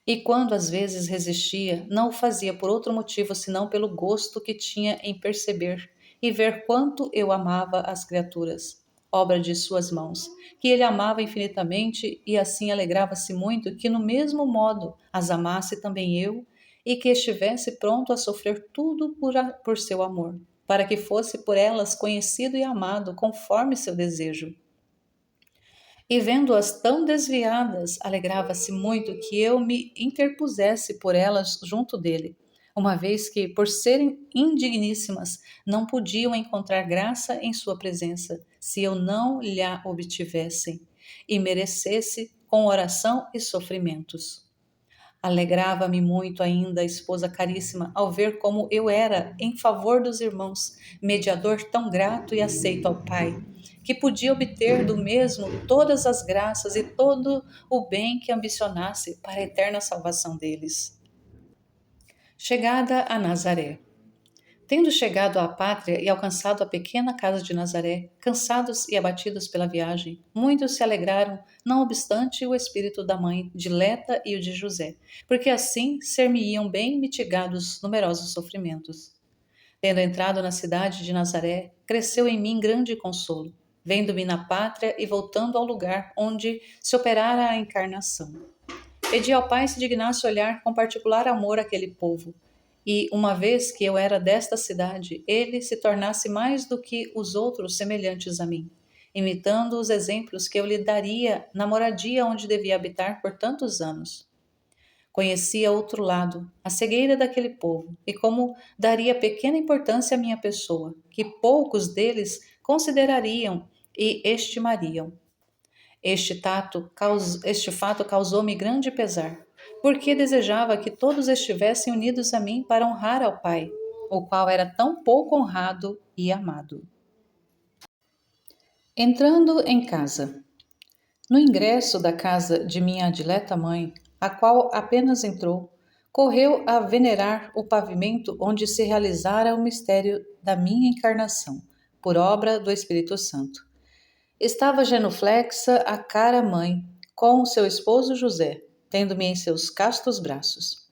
E quando às vezes resistia, não o fazia por outro motivo senão pelo gosto que tinha em perceber e ver quanto eu amava as criaturas, obra de suas mãos, que ele amava infinitamente, e assim alegrava-se muito que no mesmo modo as amasse também eu, e que estivesse pronto a sofrer tudo por seu amor, para que fosse por elas conhecido e amado conforme seu desejo. E vendo-as tão desviadas, alegrava-se muito que eu me interpusesse por elas junto dele, uma vez que, por serem indigníssimas, não podiam encontrar graça em sua presença, se eu não lhe obtivesse, e merecesse com oração e sofrimentos. Alegrava-me muito ainda, esposa caríssima, ao ver como eu era, em favor dos irmãos, mediador tão grato e aceito ao Pai, que podia obter do mesmo todas as graças e todo o bem que ambicionasse para a eterna salvação deles. Chegada a Nazaré. Tendo chegado à pátria e alcançado a pequena casa de Nazaré, cansados e abatidos pela viagem, muitos se alegraram, não obstante o espírito da mãe dileta e o de José, porque assim ser-me-iam bem mitigados numerosos sofrimentos. Tendo entrado na cidade de Nazaré, cresceu em mim grande consolo, vendo-me na pátria e voltando ao lugar onde se operara a encarnação. Pedi ao Pai se dignasse olhar com particular amor aquele povo, e, uma vez que eu era desta cidade, ele se tornasse mais do que os outros semelhantes a mim, imitando os exemplos que eu lhe daria na moradia onde devia habitar por tantos anos. Conhecia outro lado, a cegueira daquele povo, e como daria pequena importância à minha pessoa, que poucos deles considerariam e estimariam. Este fato causou-me grande pesar, porque desejava que todos estivessem unidos a mim para honrar ao Pai, o qual era tão pouco honrado e amado. Entrando em casa. No ingresso da casa de minha dileta mãe, a qual apenas entrou, correu a venerar o pavimento onde se realizara o mistério da minha encarnação, por obra do Espírito Santo. Estava genuflexa a cara mãe, com o seu esposo José, tendo-me em seus castos braços.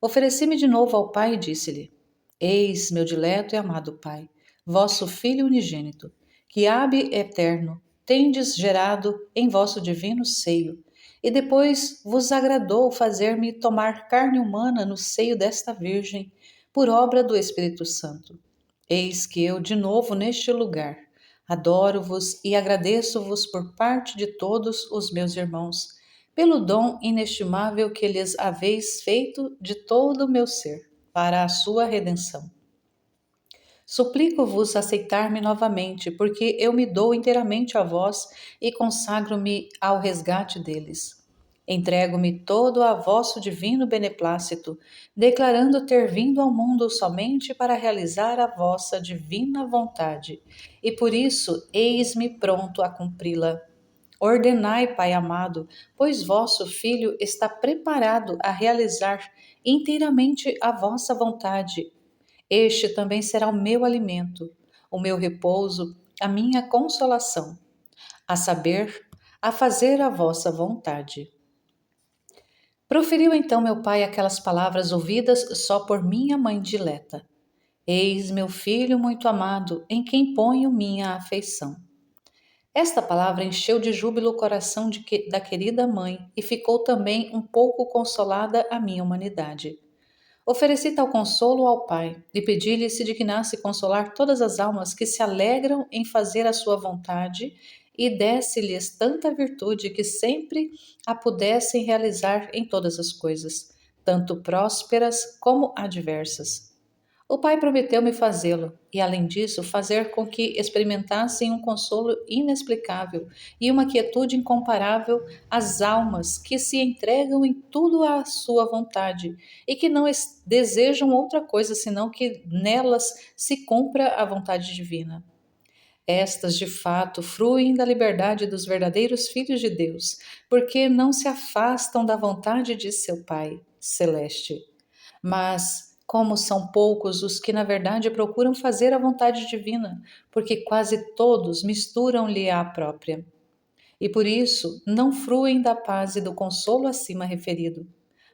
Ofereci-me de novo ao Pai e disse-lhe: Eis, meu dileto e amado Pai, vosso Filho unigênito, que Abe eterno tendes gerado em vosso divino seio, e depois vos agradou fazer-me tomar carne humana no seio desta Virgem, por obra do Espírito Santo. Eis que eu, de novo neste lugar, adoro-vos e agradeço-vos por parte de todos os meus irmãos, pelo dom inestimável que lhes haveis feito de todo o meu ser, para a sua redenção. Suplico-vos aceitar-me novamente, porque eu me dou inteiramente a vós e consagro-me ao resgate deles. Entrego-me todo a vosso divino beneplácito, declarando ter vindo ao mundo somente para realizar a vossa divina vontade, e por isso eis-me pronto a cumpri-la. Ordenai, Pai amado, pois vosso Filho está preparado a realizar inteiramente a vossa vontade. Este também será o meu alimento, o meu repouso, a minha consolação, a saber, a fazer a vossa vontade. Proferiu então meu pai aquelas palavras ouvidas só por minha mãe dileta. Eis meu filho muito amado, em quem ponho minha afeição. Esta palavra encheu de júbilo o coração da querida mãe e ficou também um pouco consolada a minha humanidade. Ofereci tal consolo ao Pai e pedi-lhe se dignasse consolar todas as almas que se alegram em fazer a sua vontade e desse-lhes tanta virtude que sempre a pudessem realizar em todas as coisas, tanto prósperas como adversas. O Pai prometeu-me fazê-lo, e além disso, fazer com que experimentassem um consolo inexplicável e uma quietude incomparável às almas que se entregam em tudo à sua vontade e que não desejam outra coisa senão que nelas se cumpra a vontade divina. Estas, de fato, fruem da liberdade dos verdadeiros filhos de Deus, porque não se afastam da vontade de seu Pai celeste. Mas, como são poucos os que na verdade procuram fazer a vontade divina, porque quase todos misturam-lhe a própria. E por isso não fruem da paz e do consolo acima referido,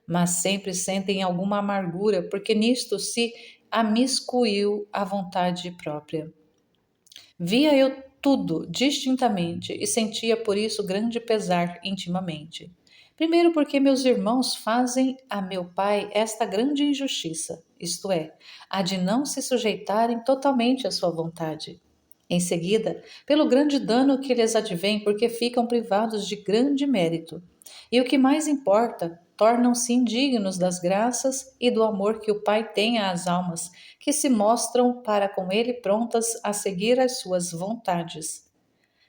mas sempre sentem alguma amargura, porque nisto se amiscuiu a vontade própria. Via eu tudo distintamente e sentia por isso grande pesar intimamente. Primeiro, porque meus irmãos fazem a meu pai esta grande injustiça, isto é, a de não se sujeitarem totalmente à sua vontade. Em seguida, pelo grande dano que lhes advém, porque ficam privados de grande mérito. E o que mais importa, tornam-se indignos das graças e do amor que o Pai tem às almas, que se mostram para com ele prontas a seguir as suas vontades.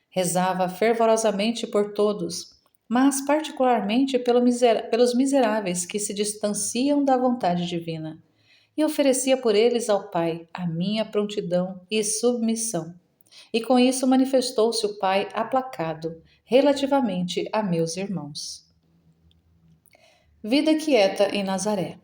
Rezava fervorosamente por todos, mas particularmente pelos miseráveis que se distanciam da vontade divina, e oferecia por eles ao Pai a minha prontidão e submissão. E com isso manifestou-se o Pai aplacado relativamente a meus irmãos. Vida quieta em Nazaré.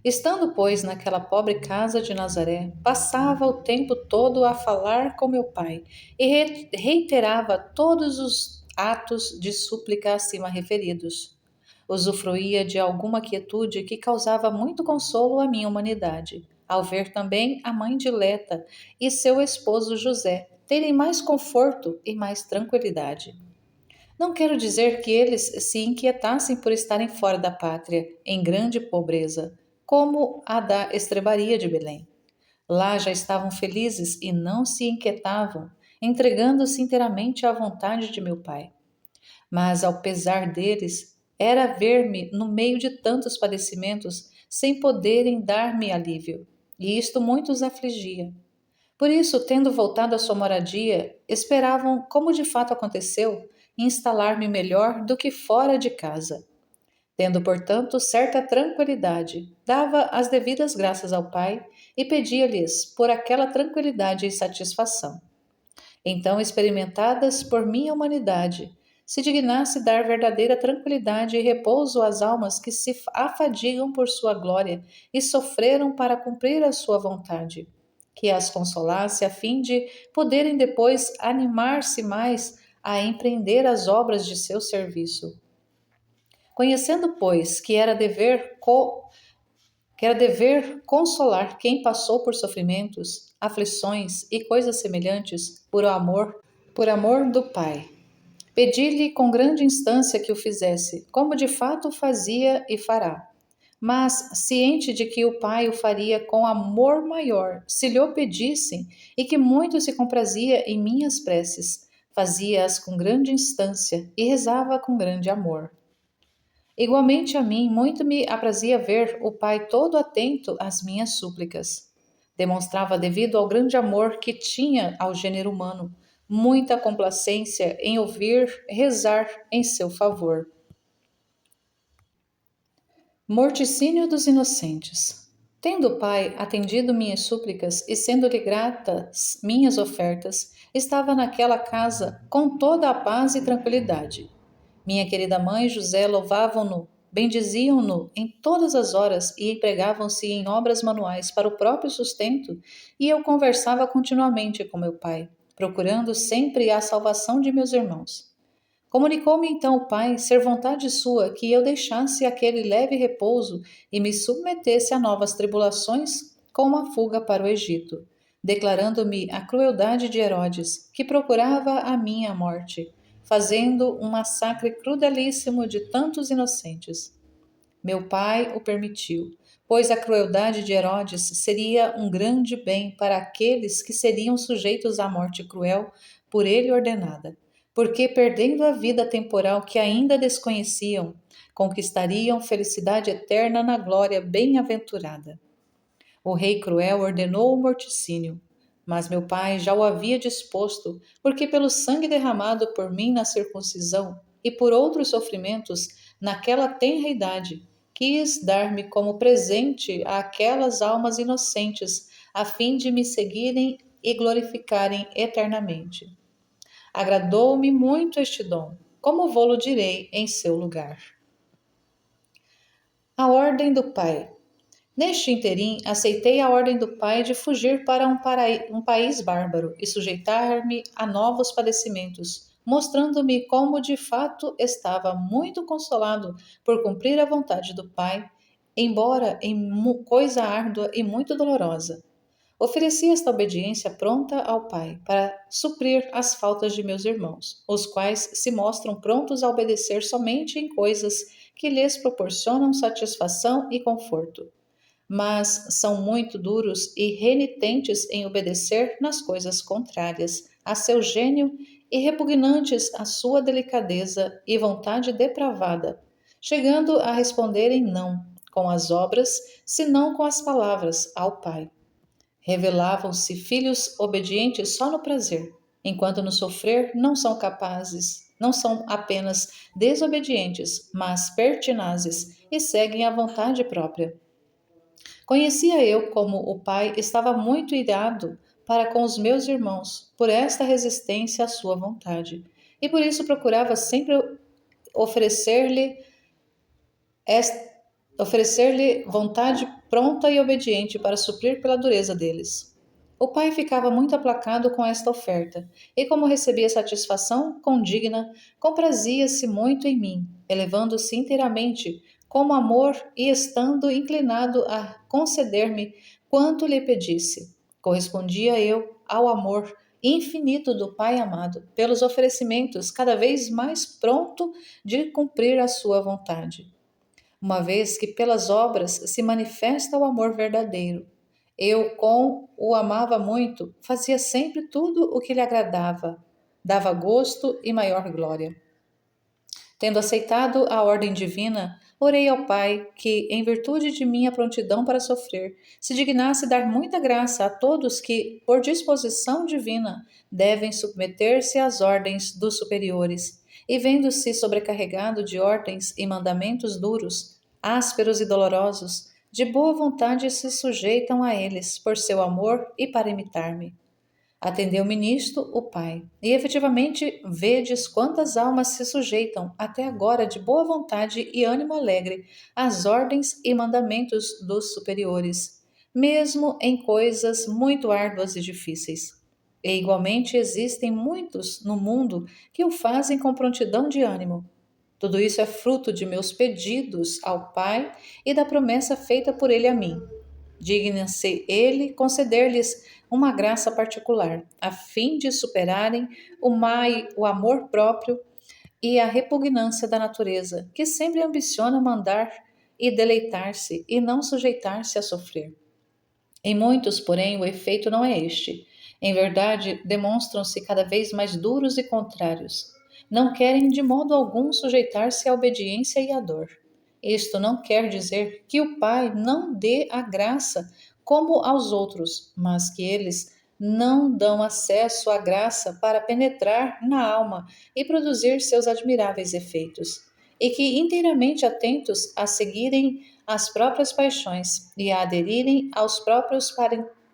Estando, pois, naquela pobre casa de Nazaré, passava o tempo todo a falar com meu pai e reiterava todos os atos de súplica acima referidos. Usufruía de alguma quietude que causava muito consolo à minha humanidade, ao ver também a mãe dileta e seu esposo José terem mais conforto e mais tranquilidade. Não quero dizer que eles se inquietassem por estarem fora da pátria, em grande pobreza, como a da estrebaria de Belém. Lá já estavam felizes e não se inquietavam, entregando-se inteiramente à vontade de meu Pai. Mas, ao pesar deles, era ver-me no meio de tantos padecimentos, sem poderem dar-me alívio, e isto muito os afligia. Por isso, tendo voltado à sua moradia, esperavam, como de fato aconteceu, instalar-me melhor do que fora de casa. Tendo, portanto, certa tranquilidade, dava as devidas graças ao Pai e pedia-lhes por aquela tranquilidade e satisfação. Então, experimentadas por minha humanidade, se dignasse dar verdadeira tranquilidade e repouso às almas que se afadigam por sua glória e sofreram para cumprir a sua vontade, que as consolasse a fim de poderem depois animar-se mais a empreender as obras de seu serviço. Conhecendo, pois, que era dever consolar quem passou por sofrimentos, aflições e coisas semelhantes por amor do Pai. Pedi-lhe com grande instância que o fizesse, como de fato fazia e fará. Mas, ciente de que o Pai o faria com amor maior, se lhe o pedissem, e que muito se comprazia em minhas preces, fazia-as com grande instância e rezava com grande amor. Igualmente a mim, muito me aprazia ver o Pai todo atento às minhas súplicas. Demonstrava, devido ao grande amor que tinha ao gênero humano, muita complacência em ouvir rezar em seu favor. Morticínio dos inocentes. Tendo o Pai atendido minhas súplicas e sendo-lhe gratas minhas ofertas, estava naquela casa com toda a paz e tranquilidade. Minha querida mãe e José louvavam-no, bendiziam-no em todas as horas e empregavam-se em obras manuais para o próprio sustento, e eu conversava continuamente com meu pai, procurando sempre a salvação de meus irmãos. Comunicou-me então o Pai ser vontade sua que eu deixasse aquele leve repouso e me submetesse a novas tribulações com uma fuga para o Egito, declarando-me a crueldade de Herodes, que procurava a minha morte, fazendo um massacre crudelíssimo de tantos inocentes. Meu pai o permitiu, pois a crueldade de Herodes seria um grande bem para aqueles que seriam sujeitos à morte cruel por ele ordenada, porque perdendo a vida temporal que ainda desconheciam, conquistariam felicidade eterna na glória bem-aventurada. O rei cruel ordenou o morticínio, mas meu pai já o havia disposto, porque pelo sangue derramado por mim na circuncisão e por outros sofrimentos naquela tenra idade, quis dar-me como presente àquelas almas inocentes, a fim de me seguirem e glorificarem eternamente. Agradou-me muito este dom, como vou-lo direi em seu lugar. A ordem do Pai. Neste interim, aceitei a ordem do pai de fugir para um país bárbaro e sujeitar-me a novos padecimentos, mostrando-me como de fato estava muito consolado por cumprir a vontade do pai, embora em coisa árdua e muito dolorosa. Ofereci esta obediência pronta ao pai para suprir as faltas de meus irmãos, os quais se mostram prontos a obedecer somente em coisas que lhes proporcionam satisfação e conforto, mas são muito duros e renitentes em obedecer nas coisas contrárias a seu gênio e repugnantes à sua delicadeza e vontade depravada, chegando a responderem não com as obras, senão com as palavras ao Pai. Revelavam-se filhos obedientes só no prazer, enquanto no sofrer não são capazes, não são apenas desobedientes, mas pertinazes e seguem a vontade própria. Conhecia eu como o pai estava muito irado para com os meus irmãos por esta resistência à sua vontade, e por isso procurava sempre oferecer-lhe oferecer-lhe vontade pronta e obediente para suprir pela dureza deles. O pai ficava muito aplacado com esta oferta, e como recebia satisfação condigna, comprazia-se muito em mim, elevando-se inteiramente como amor e estando inclinado a conceder-me quanto lhe pedisse. Correspondia eu ao amor infinito do Pai amado, pelos oferecimentos cada vez mais pronto de cumprir a sua vontade, uma vez que pelas obras se manifesta o amor verdadeiro. Eu, com o amava muito, fazia sempre tudo o que lhe agradava, dava gosto e maior glória. Tendo aceitado a ordem divina, orei ao Pai que, em virtude de minha prontidão para sofrer, se dignasse dar muita graça a todos que, por disposição divina, devem submeter-se às ordens dos superiores, e vendo-se sobrecarregado de ordens e mandamentos duros, ásperos e dolorosos, de boa vontade se sujeitam a eles por seu amor e para imitar-me. Atendeu-me nisto o Pai, e efetivamente vedes quantas almas se sujeitam até agora de boa vontade e ânimo alegre às ordens e mandamentos dos superiores, mesmo em coisas muito árduas e difíceis. E igualmente existem muitos no mundo que o fazem com prontidão de ânimo. Tudo isso é fruto de meus pedidos ao Pai e da promessa feita por ele a mim. Digna-se ele conceder-lhes uma graça particular, a fim de superarem o amor próprio e a repugnância da natureza, que sempre ambiciona mandar e deleitar-se e não sujeitar-se a sofrer. Em muitos, porém, o efeito não é este. Em verdade, demonstram-se cada vez mais duros e contrários. Não querem de modo algum sujeitar-se à obediência e à dor. Isto não quer dizer que o Pai não dê a graça como aos outros, mas que eles não dão acesso à graça para penetrar na alma e produzir seus admiráveis efeitos, e que, inteiramente atentos a seguirem as próprias paixões e a aderirem aos próprios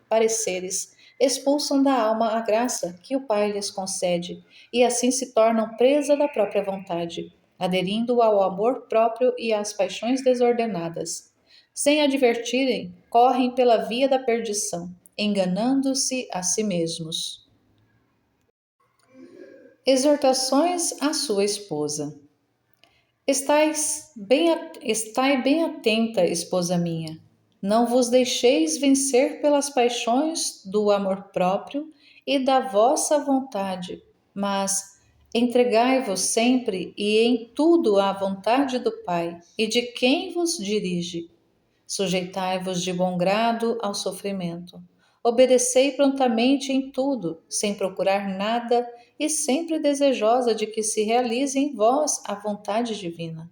pareceres, expulsam da alma a graça que o Pai lhes concede, e assim se tornam presa da própria vontade, aderindo ao amor próprio e às paixões desordenadas. Sem advertirem, correm pela via da perdição, enganando-se a si mesmos. Exortações à sua esposa. Estai bem atenta, esposa minha. Não vos deixeis vencer pelas paixões do amor próprio e da vossa vontade, mas entregai-vos sempre e em tudo à vontade do Pai e de quem vos dirige. Sujeitai-vos de bom grado ao sofrimento. Obedecei prontamente em tudo, sem procurar nada e sempre desejosa de que se realize em vós a vontade divina.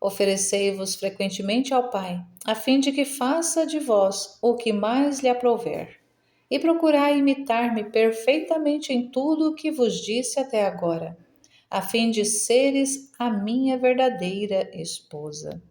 Oferecei-vos frequentemente ao Pai, a fim de que faça de vós o que mais lhe aprouver. E procurai imitar-me perfeitamente em tudo o que vos disse até agora, a fim de seres a minha verdadeira esposa.